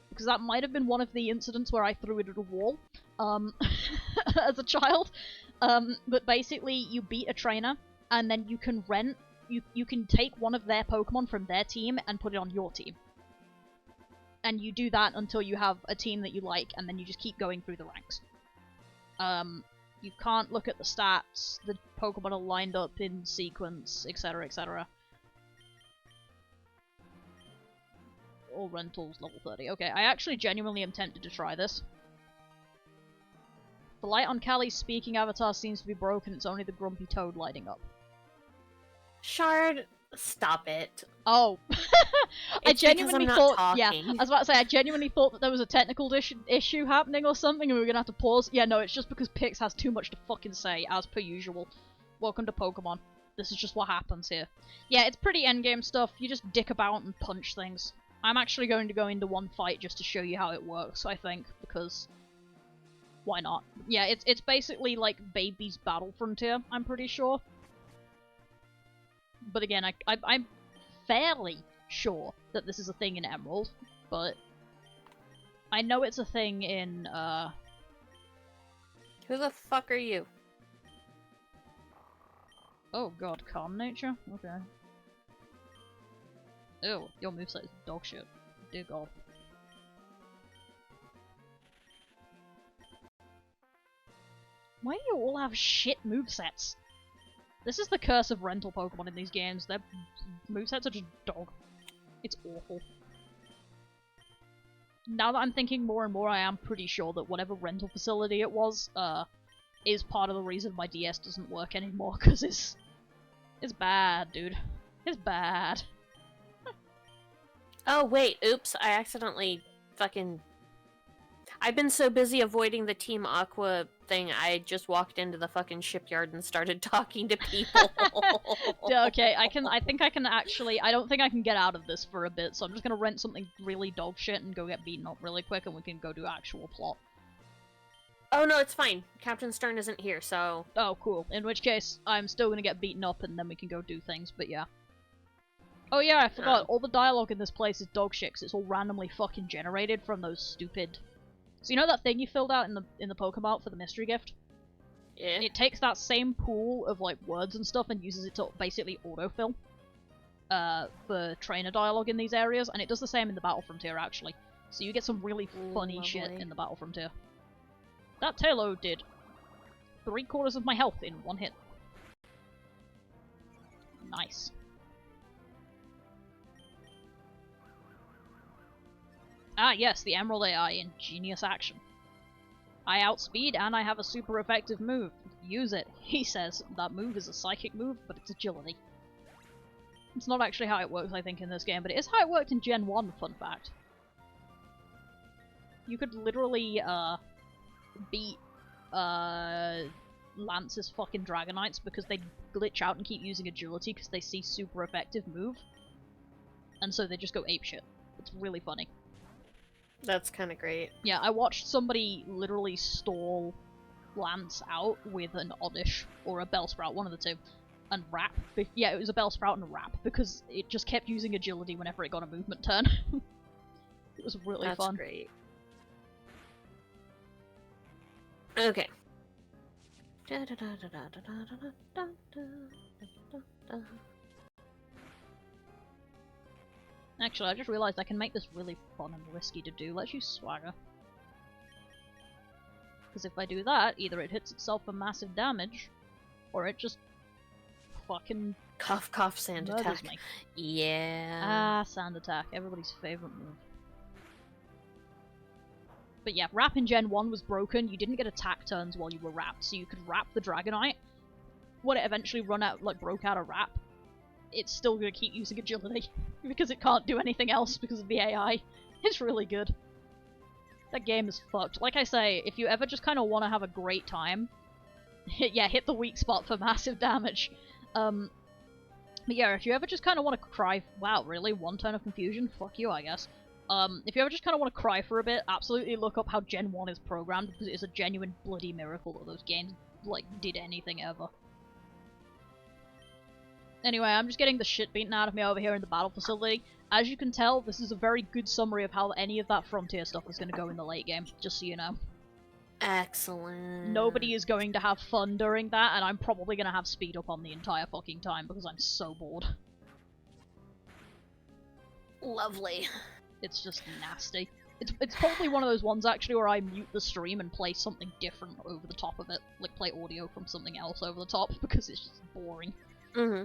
Because that might have been one of the incidents where I threw it at a wall, as a child. But basically, you beat a trainer, and then you can rent, you can take one of their Pokemon from their team and put it on your team. And you do that until you have a team that you like, and then you just keep going through the ranks. You can't look at the stats, the Pokemon are lined up in sequence, etc, etc. All rentals, level 30. Okay, I actually genuinely am tempted to try this. The light on Kali's speaking avatar seems to be broken, it's only the grumpy toad lighting up. Shard, stop it. Oh. I genuinely thought, talking. yeah, I was about to say, I genuinely thought that there was a technical issue happening or something and we were gonna have to pause. Yeah, no, it's just because Pix has too much to fucking say, as per usual. Welcome to Pokemon. This is just what happens here. Yeah, it's pretty endgame stuff, you just dick about and punch things. I'm actually going to go into one fight just to show you how it works, I think, because why not? Yeah, it's basically like Baby's Battle Frontier, I'm pretty sure. But again, I'm fairly sure that this is a thing in Emerald, but I know it's a thing in, Who the fuck are you? Oh god, calm nature? Okay. Ew, your moveset is dog shit. Dear god. Why do you all have shit movesets? This is the curse of rental Pokemon in these games. Their movesets are just dog. It's awful. Now that I'm thinking more and more, I am pretty sure that whatever rental facility it was, is part of the reason my DS doesn't work anymore, because it's bad, dude. It's bad. Oh wait, oops, I accidentally fucking... I've been so busy avoiding the Team Aqua thing, I just walked into the fucking shipyard and started talking to people. Okay, I think I can actually, I don't think I can get out of this for a bit, so I'm just gonna rent something really dog shit and go get beaten up really quick and we can go do actual plot. Oh no, it's fine. Captain Stern isn't here, so... Oh, cool. In which case, I'm still gonna get beaten up and then we can go do things, but yeah. Oh yeah, I forgot, all the dialogue in this place is dog shit, 'cause it's all randomly fucking generated from those stupid... So you know that thing you filled out in the Pokemon for the mystery gift? Yeah. It takes that same pool of like words and stuff and uses it to basically autofill for trainer dialogue in these areas, and it does the same in the Battle Frontier actually. So you get some really funny shit in the Battle Frontier. That Taillow did 3/4 of my health in one hit. Nice. Ah yes, the Emerald AI, ingenious action. I outspeed and I have a super effective move. Use it. He says that move is a psychic move, but it's agility. It's not actually how it works, I think, in this game, but it is how it worked in Gen 1, fun fact. You could literally, beat, Lance's fucking Dragonites because they glitch out and keep using agility because they see super effective move. And so they just go apeshit. It's really funny. That's kind of great. Yeah, I watched somebody literally stall Lance out with an Oddish, or a Bellsprout, one of the two, and Wrap. Yeah, it was a Bellsprout and a Wrap, because it just kept using agility whenever it got a movement turn. It was really fun. That's great. Okay. Actually, I just realized I can make this really fun and risky to do. Let's use Swagger. Because if I do that, either it hits itself for massive damage, or it just fucking cough cough sand attack. Me. Yeah. Ah, sand attack. Everybody's favorite move. But yeah, Wrap in Gen 1 was broken. You didn't get attack turns while you were wrapped, so you could wrap the Dragonite. When it eventually broke out of Wrap, it's still gonna keep using agility because it can't do anything else because of the AI. It's really good. That game is fucked. Like I say, if you ever just kind of want to have a great time, hit the weak spot for massive damage. But yeah, if you ever just kind of want to cry, wow, really? 1 turn of confusion? Fuck you, I guess. If you ever just kind of want to cry for a bit, absolutely look up how Gen 1 is programmed, because it is a genuine bloody miracle that those games, like, did anything ever. Anyway, I'm just getting the shit beaten out of me over here in the battle facility. As you can tell, this is a very good summary of how any of that Frontier stuff is going to go in the late game, just so you know. Excellent. Nobody is going to have fun during that, and I'm probably going to have speed up on the entire fucking time because I'm so bored. Lovely. It's just nasty. It's probably one of those ones, actually, where I mute the stream and play something different over the top of it. Like, play audio from something else over the top, because it's just boring. Mm-hmm.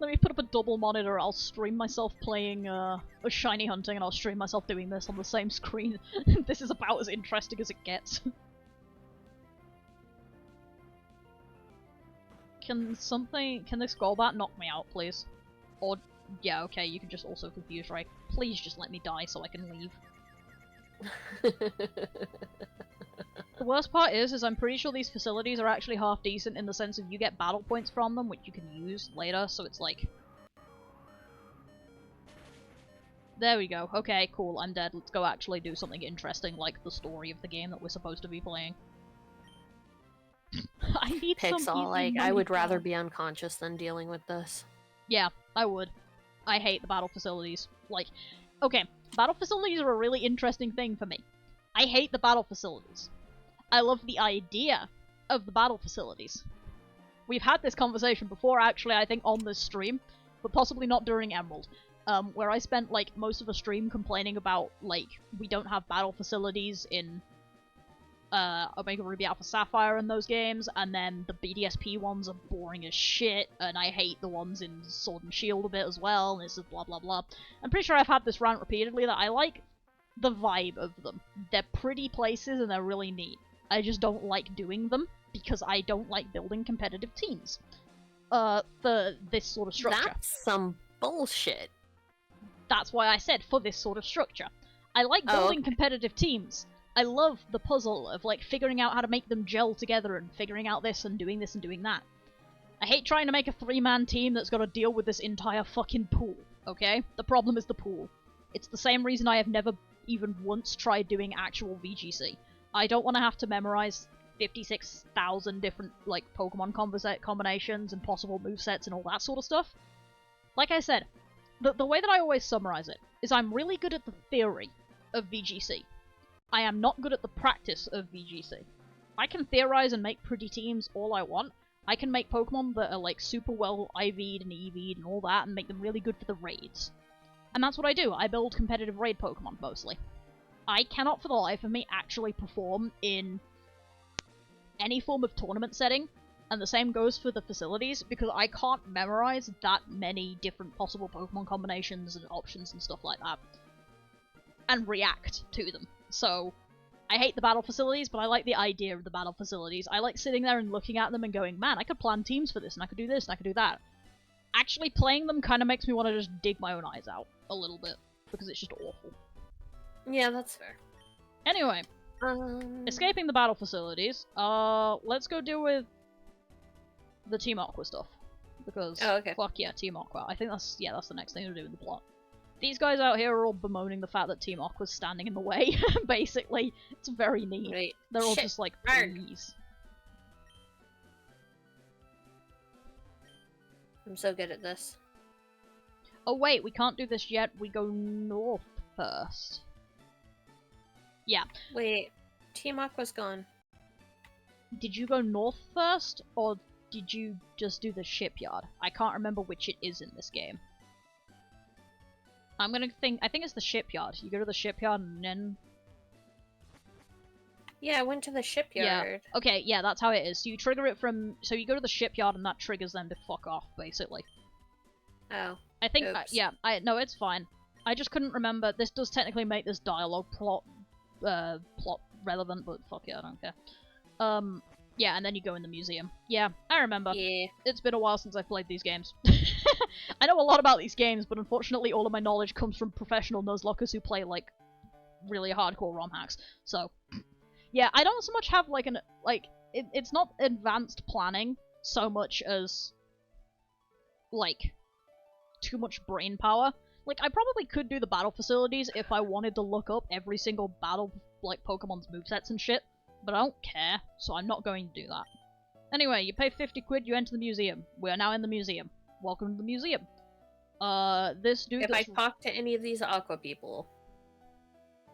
Let me put up a double monitor, I'll stream myself playing, a shiny hunting, and I'll stream myself doing this on the same screen. This is about as interesting as it gets. Can this Golbat knock me out, please? Or, yeah, okay, you can just also confuse Ray. Please just let me die so I can leave. The worst part is I'm pretty sure these facilities are actually half decent in the sense of you get battle points from them, which you can use later, so it's like... There we go. Okay, cool, I'm dead. Let's go actually do something interesting, like the story of the game that we're supposed to be playing. I need some Pixel, like, I would rather be unconscious than dealing with this. Yeah, I would. I hate the battle facilities. Like, okay, battle facilities are a really interesting thing for me. I hate the battle facilities. I love the idea of the battle facilities. We've had this conversation before, actually, I think on this stream, but possibly not during Emerald, where I spent, like, most of the stream complaining about, like, we don't have battle facilities in Omega Ruby Alpha Sapphire in those games, and then the BDSP ones are boring as shit, and I hate the ones in Sword and Shield a bit as well, and this is blah blah blah. I'm pretty sure I've had this rant repeatedly that I like the vibe of them. They're pretty places and they're really neat. I just don't like doing them, because I don't like building competitive teams. For this sort of structure. That's some bullshit. That's why I said for this sort of structure. I like building competitive teams. I love the puzzle of, like, figuring out how to make them gel together and figuring out this and doing that. I hate trying to make a three-man team that's gotta deal with this entire fucking pool, okay? The problem is the pool. It's the same reason I have never even once tried doing actual VGC. I don't want to have to memorize 56,000 different, like, Pokemon combinations and possible movesets and all that sort of stuff. Like I said, the way that I always summarize it is I'm really good at the theory of VGC. I am not good at the practice of VGC. I can theorize and make pretty teams all I want. I can make Pokemon that are, like, super well IV'd and EV'd and all that and make them really good for the raids. And that's what I do. I build competitive raid Pokemon, mostly. I cannot for the life of me actually perform in any form of tournament setting, and the same goes for the facilities, because I can't memorize that many different possible Pokemon combinations and options and stuff like that, and react to them. So, I hate the battle facilities, but I like the idea of the battle facilities. I like sitting there and looking at them and going, man, I could plan teams for this, and I could do this, and I could do that. Actually playing them kind of makes me want to just dig my own eyes out a little bit, because it's just awful. Yeah, that's fair. Anyway, escaping the battle facilities, let's go deal with the Team Aqua stuff. Because, fuck yeah, Team Aqua. I think that's the next thing to do in the plot. These guys out here are all bemoaning the fact that Team Aqua's standing in the way, basically. It's very neat. Wait, they're all just like, please. I'm so good at this. Oh wait, we can't do this yet, we go north first. Yeah. Wait, Team Aqua's gone. Did you go north first, or did you just do the shipyard? I can't remember which it is in this game. I think it's the shipyard. You go to the shipyard and then... Yeah, I went to the shipyard. Yeah. Okay, yeah, that's how it is. So you trigger it from... So you go to the shipyard and that triggers them to fuck off, basically. Oh. I think... no, it's fine. I just couldn't remember. This does technically make this dialogue plot relevant, but fuck yeah, I don't care. Yeah, and then you go in the museum. Yeah, I remember. Yeah. It's been a while since I've played these games. I know a lot about these games, but unfortunately all of my knowledge comes from professional Nuzlockers who play, like, really hardcore ROM hacks. So, yeah, I don't so much have, like, it's not advanced planning so much as, like, too much brain power. Like, I probably could do the battle facilities if I wanted to look up every single battle, like, Pokemon's movesets and shit. But I don't care, so I'm not going to do that. Anyway, you pay 50 quid, you enter the museum. We are now in the museum. Welcome to the museum. This dude If I talk to any of these Aqua people...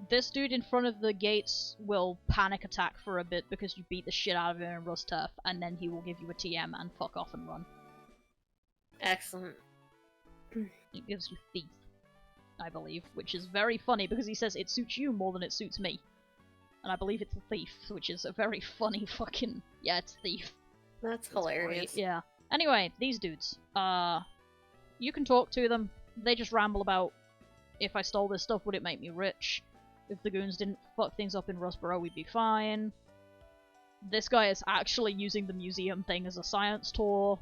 This dude in front of the gates will panic attack for a bit because you beat the shit out of him in Rust Turf, and then he will give you a TM and fuck off and run. Excellent. He gives you Thief, I believe, which is very funny because he says it suits you more than it suits me. And I believe it's a Thief, which is a very funny fucking... Yeah, it's Thief. That's hilarious. Great. Yeah. Anyway, these dudes. You can talk to them. They just ramble about, if I stole this stuff, would it make me rich? If the goons didn't fuck things up in Rustboro, we'd be fine. This guy is actually using the museum thing as a science tour.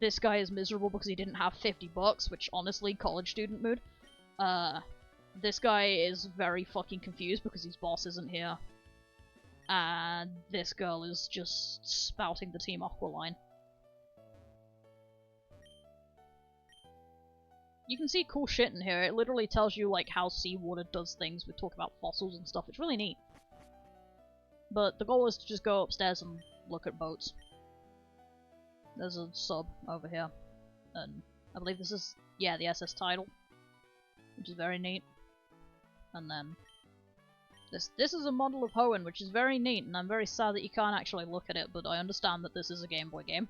This guy is miserable because he didn't have 50 bucks, which honestly, college student mood. This guy is very fucking confused because his boss isn't here. And this girl is just spouting the Team Aqua line. You can see cool shit in here. It literally tells you like how seawater does things. We talk about fossils and stuff. It's really neat. But the goal is to just go upstairs and look at boats. There's a sub over here. And I believe this is, yeah, the SS Tidal. Which is very neat. And then this is a model of Hoenn, which is very neat, and I'm very sad that you can't actually look at it, but I understand that this is a Game Boy game.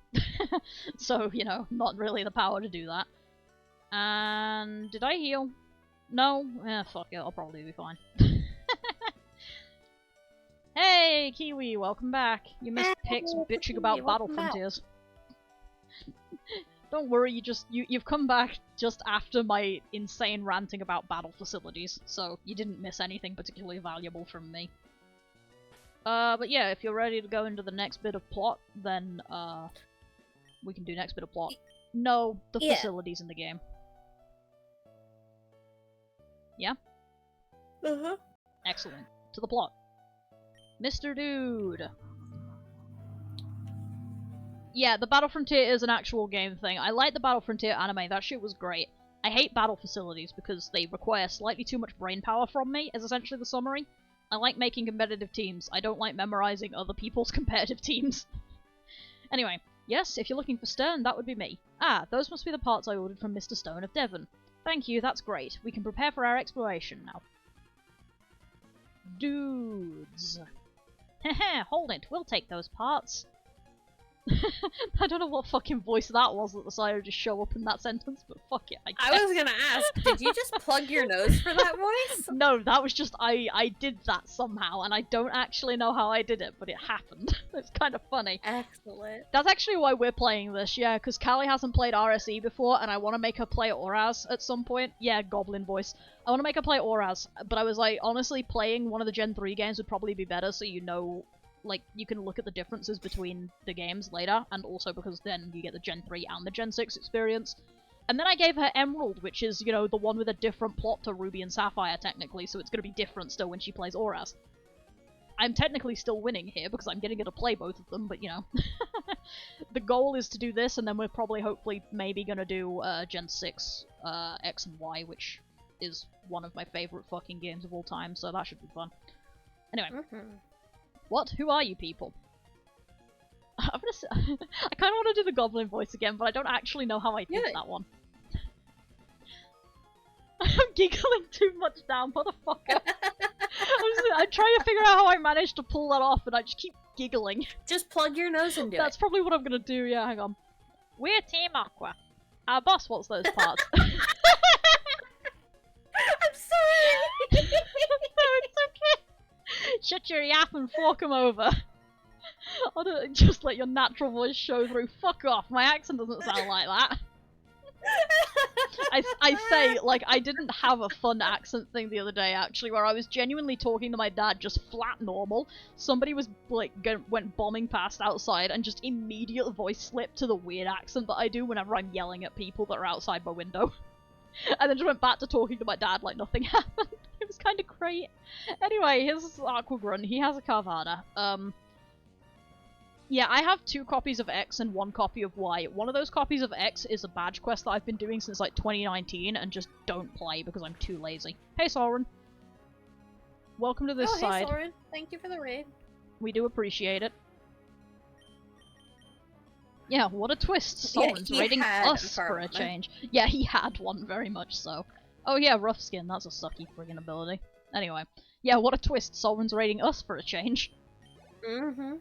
So, you know, not really the power to do that. And did I heal? No? Eh, fuck it, I'll probably be fine. Hey, Kiwi, welcome back. You missed Pix bitching about Battle Frontiers. Don't worry, you've come back just after my insane ranting about battle facilities, so you didn't miss anything particularly valuable from me. But yeah, if you're ready to go into the next bit of plot, then we can do next bit of plot. No, the facilities in the game. Yeah? Uh-huh. Excellent. To the plot. Mr. Dude! Yeah, the Battle Frontier is an actual game thing. I like the Battle Frontier anime, that shit was great. I hate battle facilities because they require slightly too much brain power from me, is essentially the summary. I like making competitive teams. I don't like memorizing other people's competitive teams. Anyway, yes, if you're looking for Stern, that would be me. Ah, those must be the parts I ordered from Mr. Stone of Devon. Thank you, that's great. We can prepare for our exploration now. Dudes. Heh, hold it, we'll take those parts. I don't know what fucking voice that was that decided to show up in that sentence, but fuck it, I guess. I was gonna ask, did you just plug your nose for that voice? No, that was just, I did that somehow, and I don't actually know how I did it, but it happened. It's kind of funny. Excellent. That's actually why we're playing this, yeah, because Kali hasn't played RSE before, and I want to make her play Auraz at some point. Yeah, goblin voice. I want to make her play Auraz, but I was like, honestly, playing one of the Gen 3 games would probably be better, so you know, like, you can look at the differences between the games later, and also because then you get the Gen 3 and the Gen 6 experience. And then I gave her Emerald, which is, you know, the one with a different plot to Ruby and Sapphire, technically, so it's gonna be different still when she plays Auraz. I'm technically still winning here, because I'm getting her to play both of them, but, you know. The goal is to do this, and then we're probably, hopefully, maybe gonna do Gen 6 X and Y, which is one of my favourite fucking games of all time, so that should be fun. Anyway. What? Who are you people? I kind of want to do the goblin voice again, but I don't actually know how I did that one. I'm giggling too much down, motherfucker. I'm trying to figure out how I managed to pull that off, and I just keep giggling. Just plug your nose and do it. That's probably what I'm gonna do, yeah, hang on. We're Team Aqua. Our boss wants those parts. I'm sorry! No, it's okay. Shut your yap and fork him over. I don't just let your natural voice show through. Fuck off, my accent doesn't sound like that. I say, like, I didn't have a fun accent thing the other day, actually, where I was genuinely talking to my dad just flat normal. Somebody was, like, went bombing past outside and just immediate voice slipped to the weird accent that I do whenever I'm yelling at people that are outside my window. And then just went back to talking to my dad like nothing happened. It was kind of great. Anyway, here's Aqua Grunt. He has a Carvana. Yeah, I have 2 copies of X and 1 copy of Y. One of those copies of X is a badge quest that I've been doing since like 2019 and just don't play because I'm too lazy. Hey, Soren. welcome to this side. Hey, Soren. Thank you for the raid. We do appreciate it. Yeah, what a twist. Someone's raiding us for a change. Yeah, he had one, very much so. Oh yeah, rough skin, that's a sucky friggin' ability. Anyway, yeah, what a twist. Someone's raiding us for a change. Mm-hmm.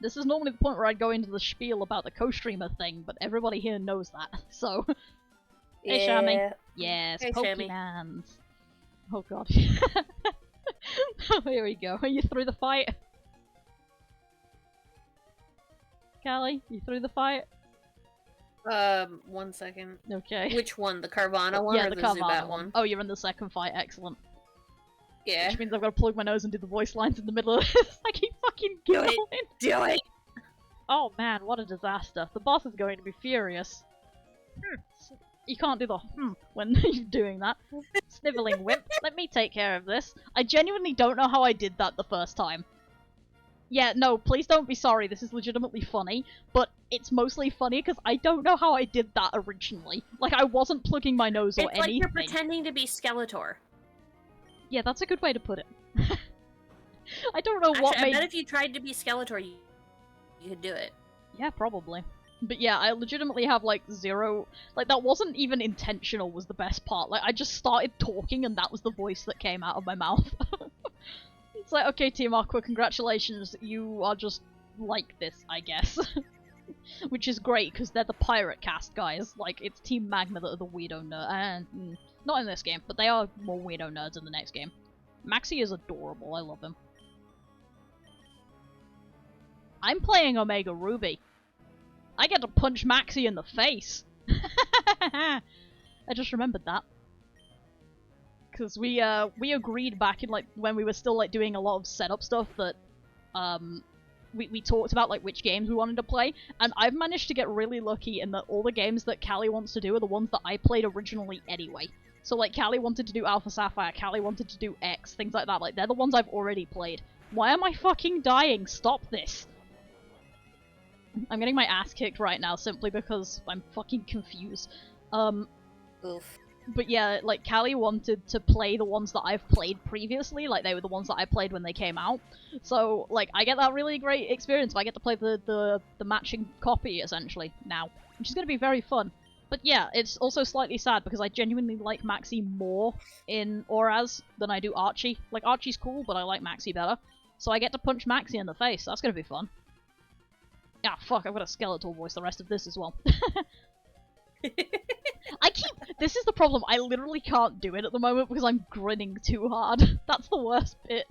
This is normally the point where I'd go into the spiel about the co-streamer thing, but everybody here knows that, so... Yeah. Hey, Shammy. Yes, hey, Pokemans. Oh god. Here we go. Are you through the fight? Kali, you through the fight? 1 second. Okay. Which one? The Carvana one or the Zubat one? Oh, you're in the second fight. Excellent. Yeah. Which means I've got to plug my nose and do the voice lines in the middle of this. I keep fucking going. Do it! Oh man, what a disaster. The boss is going to be furious. You can't do the when you're doing that. Sniveling wimp. Let me take care of this. I genuinely don't know how I did that the first time. Yeah, no, please don't be sorry. This is legitimately funny, but it's mostly funny because I don't know how I did that originally. Like, I wasn't plugging my nose or anything. It's like you're pretending to be Skeletor. Yeah, that's a good way to put it. I don't know what made... I bet if you tried to be Skeletor, you could do it. Yeah, probably. But yeah, I legitimately have, like, zero... Like, that wasn't even intentional was the best part. Like, I just started talking and that was the voice that came out of my mouth. It's like, okay, Team Aqua, congratulations, you are just like this, I guess. Which is great, because they're the pirate cast guys. Like, it's Team Magma that are the weirdo nerd. Not in this game, but they are more weirdo nerds in the next game. Maxie is adorable, I love him. I'm playing Omega Ruby. I get to punch Maxie in the face. I just remembered that. Because we agreed back in, like, when we were still, like, doing a lot of setup stuff that, we talked about, like, which games we wanted to play, and I've managed to get really lucky in that all the games that Kali wants to do are the ones that I played originally anyway. So, like, Kali wanted to do Alpha Sapphire, Kali wanted to do X, things like that. Like, they're the ones I've already played. Why am I fucking dying? Stop this! I'm getting my ass kicked right now simply because I'm fucking confused. Oof. But yeah, like, Kali wanted to play the ones that I've played previously, like, they were the ones that I played when they came out. So, like, I get that really great experience, I get to play the matching copy, essentially, now. Which is gonna be very fun. But yeah, it's also slightly sad, because I genuinely like Maxie more in Oraz than I do Archie. Like, Archie's cool, but I like Maxie better. So I get to punch Maxie in the face, that's gonna be fun. Yeah, fuck, I've got a Skeletor voice the rest of this as well. This is the problem, I literally can't do it at the moment because I'm grinning too hard. That's the worst bit.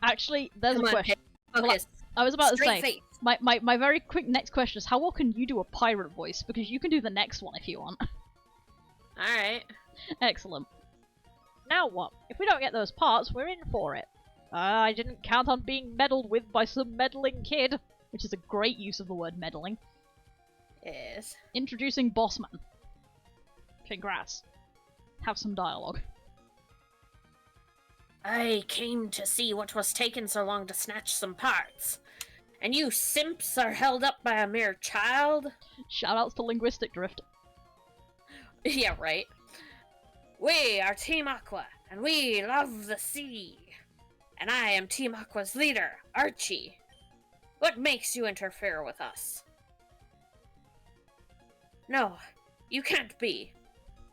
Actually, there's a question. Well, I was about to say, my very quick next question is, how well can you do a pirate voice? Because you can do the next one if you want. Alright. Excellent. Now what? If we don't get those parts, we're in for it. I didn't count on being meddled with by some meddling kid. Which is a great use of the word meddling. Yes. Introducing Bossman. Congrats. Have some dialogue. I came to see what was taking so long to snatch some parts. And you simps are held up by a mere child? Shoutouts to Linguistic Drift. Yeah, right. We are Team Aqua, and we love the sea. And I am Team Aqua's leader, Archie. What makes you interfere with us? No, you can't be.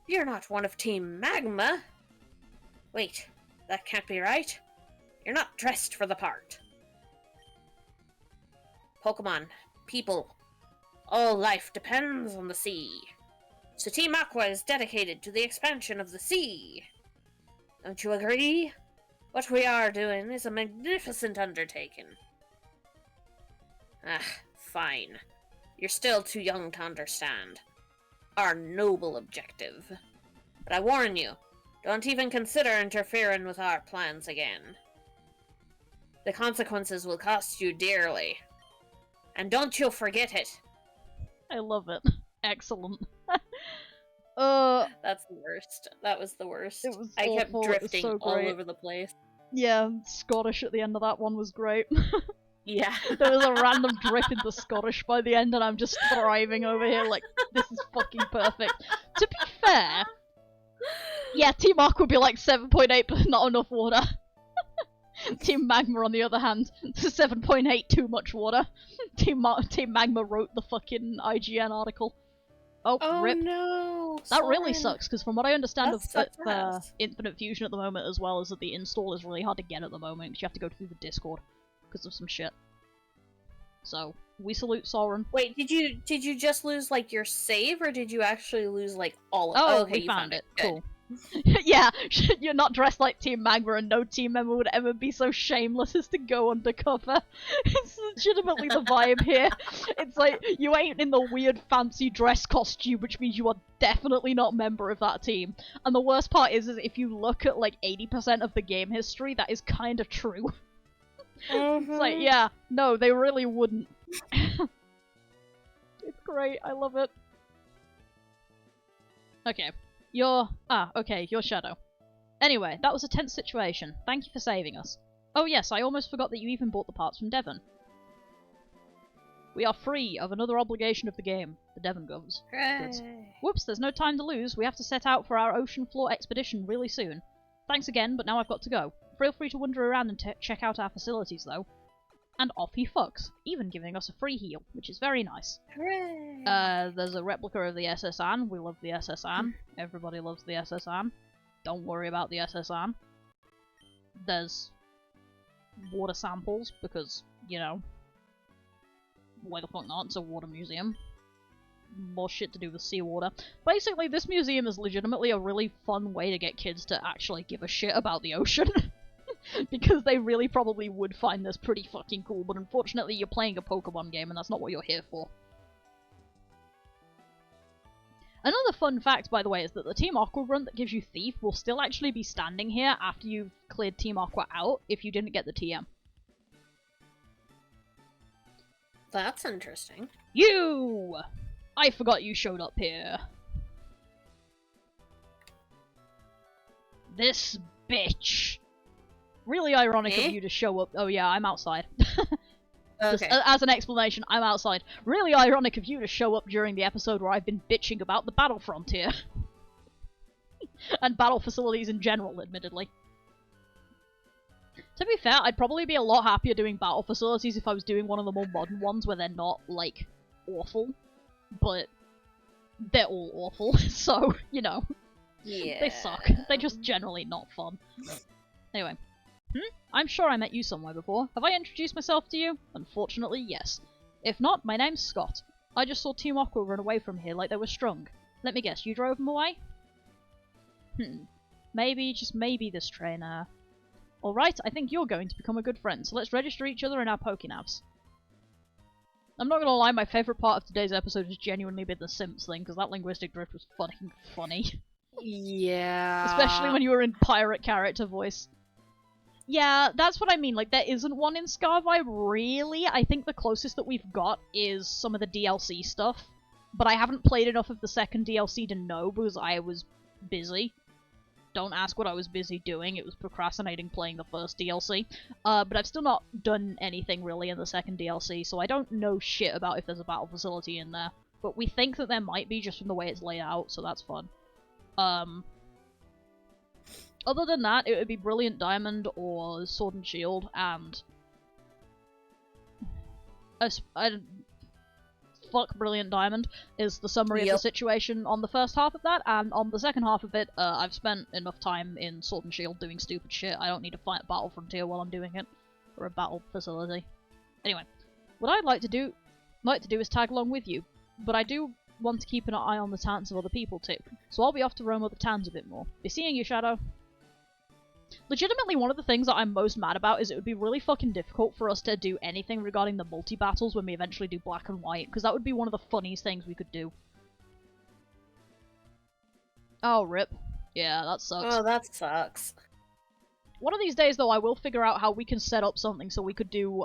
You're not one of Team Magma. Wait, that can't be right. You're not dressed for the part. Pokemon, people, all life depends on the sea. So Team Aqua is dedicated to the expansion of the sea. Don't you agree? What we are doing is a magnificent undertaking. Ah, fine. You're still too young to understand our noble objective. But I warn you, don't even consider interfering with our plans again. The consequences will cost you dearly. And don't you forget it. I love it. Excellent. That's the worst. That was the worst. It was I awful. kept drifting so all over the place. Yeah, Scottish at the end of that one was great. Yeah. There was a random drip into Scottish by the end and I'm just thriving over here like, this is fucking perfect. To be fair, Yeah, Team Aqua would be like 7.8, but not enough water. Team Magma, on the other hand, 7.8, too much water. Team Magma wrote the fucking IGN article. Oh, rip. No! That really sucks, because from what I understand of Infinite Fusion at the moment, as well, is that the install is really hard to get at the moment, because you have to go through the Discord, because of some shit. So, we salute Soren. Wait, did you just lose, like, your save, or did you actually lose, like, all of it? Oh, okay, we found it. Cool. Yeah, you're not dressed like Team Magma, and no team member would ever be so shameless as to go undercover. It's legitimately the vibe here. It's like, you ain't in the weird fancy dress costume, which means you are definitely not a member of that team. And the worst part is if you look at like 80% of the game history, that is kind of true. It's like, yeah, no, they really wouldn't. It's great, I love it. Okay. You're Shadow. Anyway, that was a tense situation. Thank you for saving us. Oh yes, I almost forgot that you even bought the parts from Devon. We are free of another obligation of the game, the Devon Govs. Whoops, there's no time to lose. We have to set out for our ocean floor expedition really soon. Thanks again, but now I've got to go. Feel free to wander around and check out our facilities, though. And off he fucks, even giving us a free heal, which is very nice. Hooray! There's a replica of the SS Anne. We love the SS Anne. Everybody loves the SS Anne. Don't worry about the SS Anne. There's water samples, because, you know, why the fuck not? It's a water museum. More shit to do with seawater. Basically, this museum is legitimately a really fun way to get kids to actually give a shit about the ocean. Because they really probably would find this pretty fucking cool, but unfortunately you're playing a Pokemon game and that's not what you're here for. Another fun fact, by the way, is that the Team Aqua run that gives you Thief will still actually be standing here after you've cleared Team Aqua out if you didn't get the TM. That's interesting. You! I forgot you showed up here. This bitch. Really ironic of you to show up. Oh yeah, I'm outside. Okay. As an explanation, I'm outside. Really ironic of you to show up during the episode where I've been bitching about the battle frontier. And battle facilities in general, admittedly. To be fair, I'd probably be a lot happier doing battle facilities if I was doing one of the more modern ones where they're not, like, awful. But they're all awful, so, you know. Yeah. They suck. They're just generally not fun. Anyway. I'm sure I met you somewhere before. Have I introduced myself to you? Unfortunately, yes. If not, my name's Scott. I just saw Team Aqua run away from here like they were strung. Let me guess, you drove them away? Maybe, just maybe this train, Alright, I think you're going to become a good friend, so let's register each other in our Pokénavs. I'm not gonna lie, my favourite part of today's episode has genuinely been the Simps thing, because that linguistic drift was fucking funny. Yeah. Especially when you were in pirate character voice. Yeah, that's what I mean, like, there isn't one in Scarvibe, really. I think the closest that we've got is some of the DLC stuff. But I haven't played enough of the second DLC to know, because I was busy. Don't ask what I was busy doing, it was procrastinating playing the first DLC. But I've still not done anything, really, in the second DLC, so I don't know shit about if there's a battle facility in there. But we think that there might be, just from the way it's laid out, so that's fun. Other than that, it would be Brilliant Diamond or Sword and Shield, and... fuck Brilliant Diamond is the summary of the situation on the first half of that, and on the second half of it, I've spent enough time in Sword and Shield doing stupid shit. I don't need to fight a battle frontier while I'm doing it, or a battle facility. Anyway, what I'd like to do is tag along with you, but I do want to keep an eye on the towns of other people too, so I'll be off to roam other towns a bit more. Be seeing you, Shadow. Legitimately, one of the things that I'm most mad about is it would be really fucking difficult for us to do anything regarding the multi-battles when we eventually do Black and White, because that would be one of the funniest things we could do. Oh, rip. Yeah, that sucks. Oh, that sucks. One of these days, though, I will figure out how we can set up something so we could do,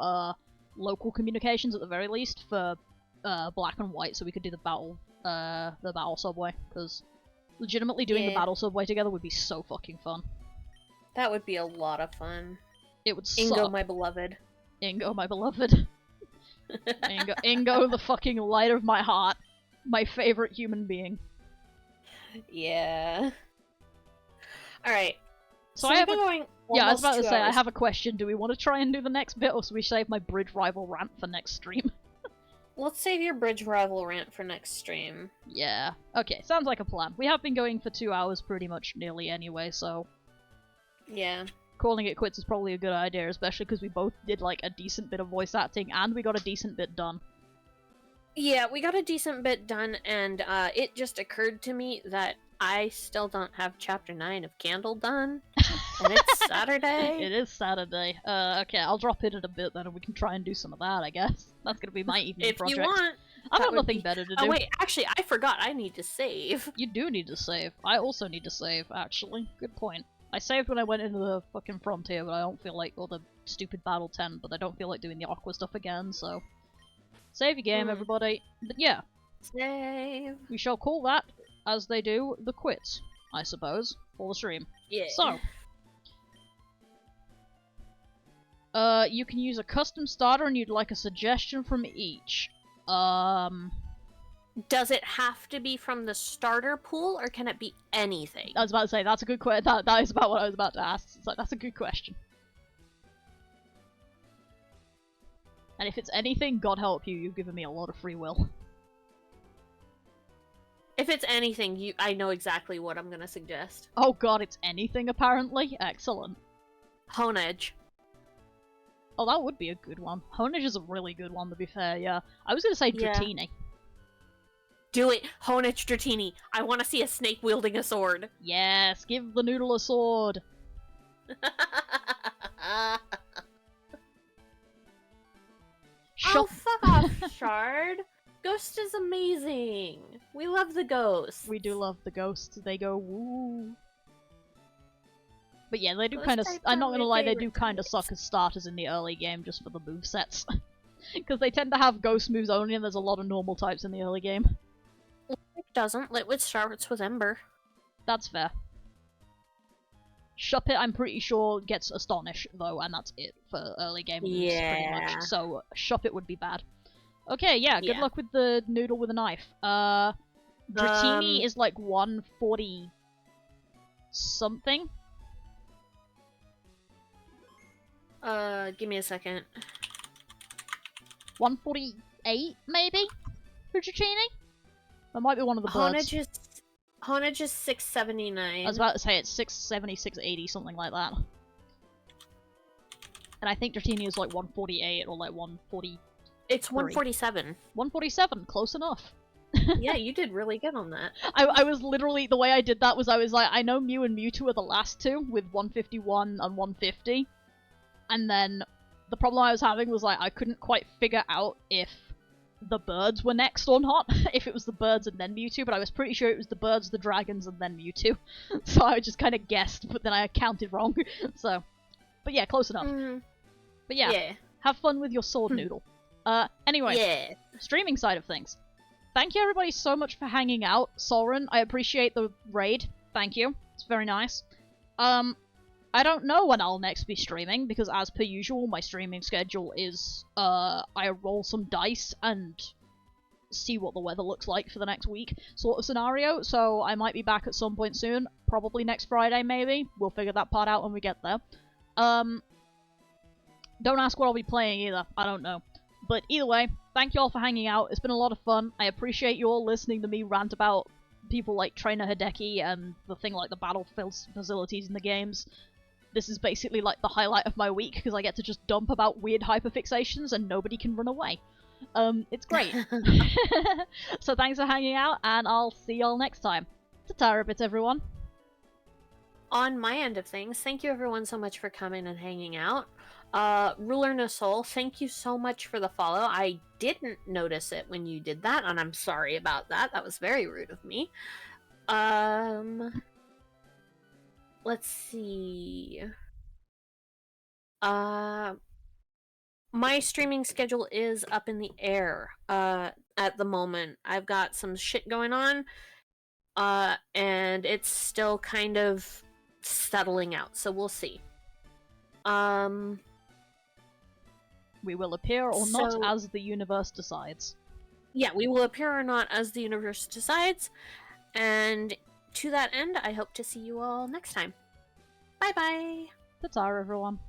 local communications at the very least for, Black and White, so we could do the battle subway, because legitimately doing the battle subway together would be so fucking fun. That would be a lot of fun. It would Ingo, suck. my beloved. Ingo, my beloved. Ingo, the fucking light of my heart. My favorite human being. Yeah. Alright. So I have yeah, I was about to say, hours. I have a question. Do we want to try and do the next bit, or should we save my bridge rival rant for next stream? Let's save your bridge rival rant for next stream. Yeah. Okay, sounds like a plan. We have been going for 2 hours pretty much nearly anyway, so... Yeah. Calling it quits is probably a good idea, especially because we both did, like, a decent bit of voice acting, and we got a decent bit done. Yeah, we got a decent bit done, and it just occurred to me that I still don't have Chapter 9 of Candle done, and it's Saturday. It is Saturday. Okay, I'll drop it in a bit then, and we can try and do some of that, I guess. That's gonna be my evening project. If you want. I've got nothing better to do. Oh wait, actually, I forgot I need to save. You do need to save. I also need to save, actually. Good point. I saved when I went into the fucking frontier, but I don't feel like, or the stupid battle tent, but I don't feel like doing the aqua stuff again, so... Save your game, everybody. But yeah. Save. We shall call that, as they do, the quits, I suppose, for the stream. Yeah. So. You can use a custom starter and you'd like a suggestion from each. Does it have to be from the starter pool, or can it be anything? I was about to say, that's a good question. That is about what I was about to ask. So that's a good question. And if it's anything, God help you, you've given me a lot of free will. If it's anything, I know exactly what I'm gonna suggest. Oh god, it's anything apparently? Excellent. Honedge. Oh, that would be a good one. Honedge is a really good one, to be fair, yeah. I was gonna say Dratini. Yeah. Do it! Honedge Dratini! I want to see a snake wielding a sword! Yes, give the noodle a sword! Oh, fuck off, Shard! Ghost is amazing! We love the ghosts! We do love the ghosts, they go woo. But yeah, they do kind of. I'm not gonna lie, they do kind of suck as starters in the early game just for the movesets. Because they tend to have ghost moves only, and there's a lot of normal types in the early game. It doesn't. Litwit starts with Ember. That's fair. Shuppet, I'm pretty sure, gets Astonish, though, and that's it for early game moves, pretty much. So, Shuppet would be bad. Okay, yeah, good luck with the noodle with a knife. Dratini is like 140... something? Give me a second. 148, maybe? For Dratini? That might be one of the birds. Honedge is 679. I was about to say it's 670, 680, something like that. And I think Dratini is like 148 or like 140. It's 147. 147, close enough. Yeah, you did really good on that. I was literally, the way I did that was I was like, I know Mew and Mewtwo are the last two with 151 and 150. And then the problem I was having was like, I couldn't quite figure out if the birds were next or not. If it was the birds and then Mewtwo, but I was pretty sure it was the birds, the dragons, and then Mewtwo. So I just kind of guessed, but then I counted wrong. So, but yeah, close enough. But yeah, have fun with your sword noodle. Anyway, streaming side of things. Thank you everybody so much for hanging out. Soren, I appreciate the raid. Thank you. It's very nice. I don't know when I'll next be streaming, because as per usual, my streaming schedule is, I roll some dice and see what the weather looks like for the next week sort of scenario, so I might be back at some point soon, probably next Friday maybe. We'll figure that part out when we get there. Don't ask what I'll be playing either, I don't know. But either way, thank you all for hanging out, it's been a lot of fun. I appreciate you all listening to me rant about people like Trainer Hideki and the thing like the battlefield facilities in the games. This is basically like the highlight of my week, because I get to just dump about weird hyperfixations and nobody can run away. It's great. So thanks for hanging out, and I'll see y'all next time. Ta-ta rabbits, everyone. On my end of things, thank you everyone so much for coming and hanging out. Ruler Nasol, thank you so much for the follow. I didn't notice it when you did that, and I'm sorry about that. That was very rude of me. Let's see. My streaming schedule is up in the air at the moment. I've got some shit going on, and it's still kind of settling out, so we'll see. We will appear or not as the universe decides. Yeah, we will appear or not as the universe decides, and to that end, I hope to see you all next time. Bye bye. Ta-ta, everyone.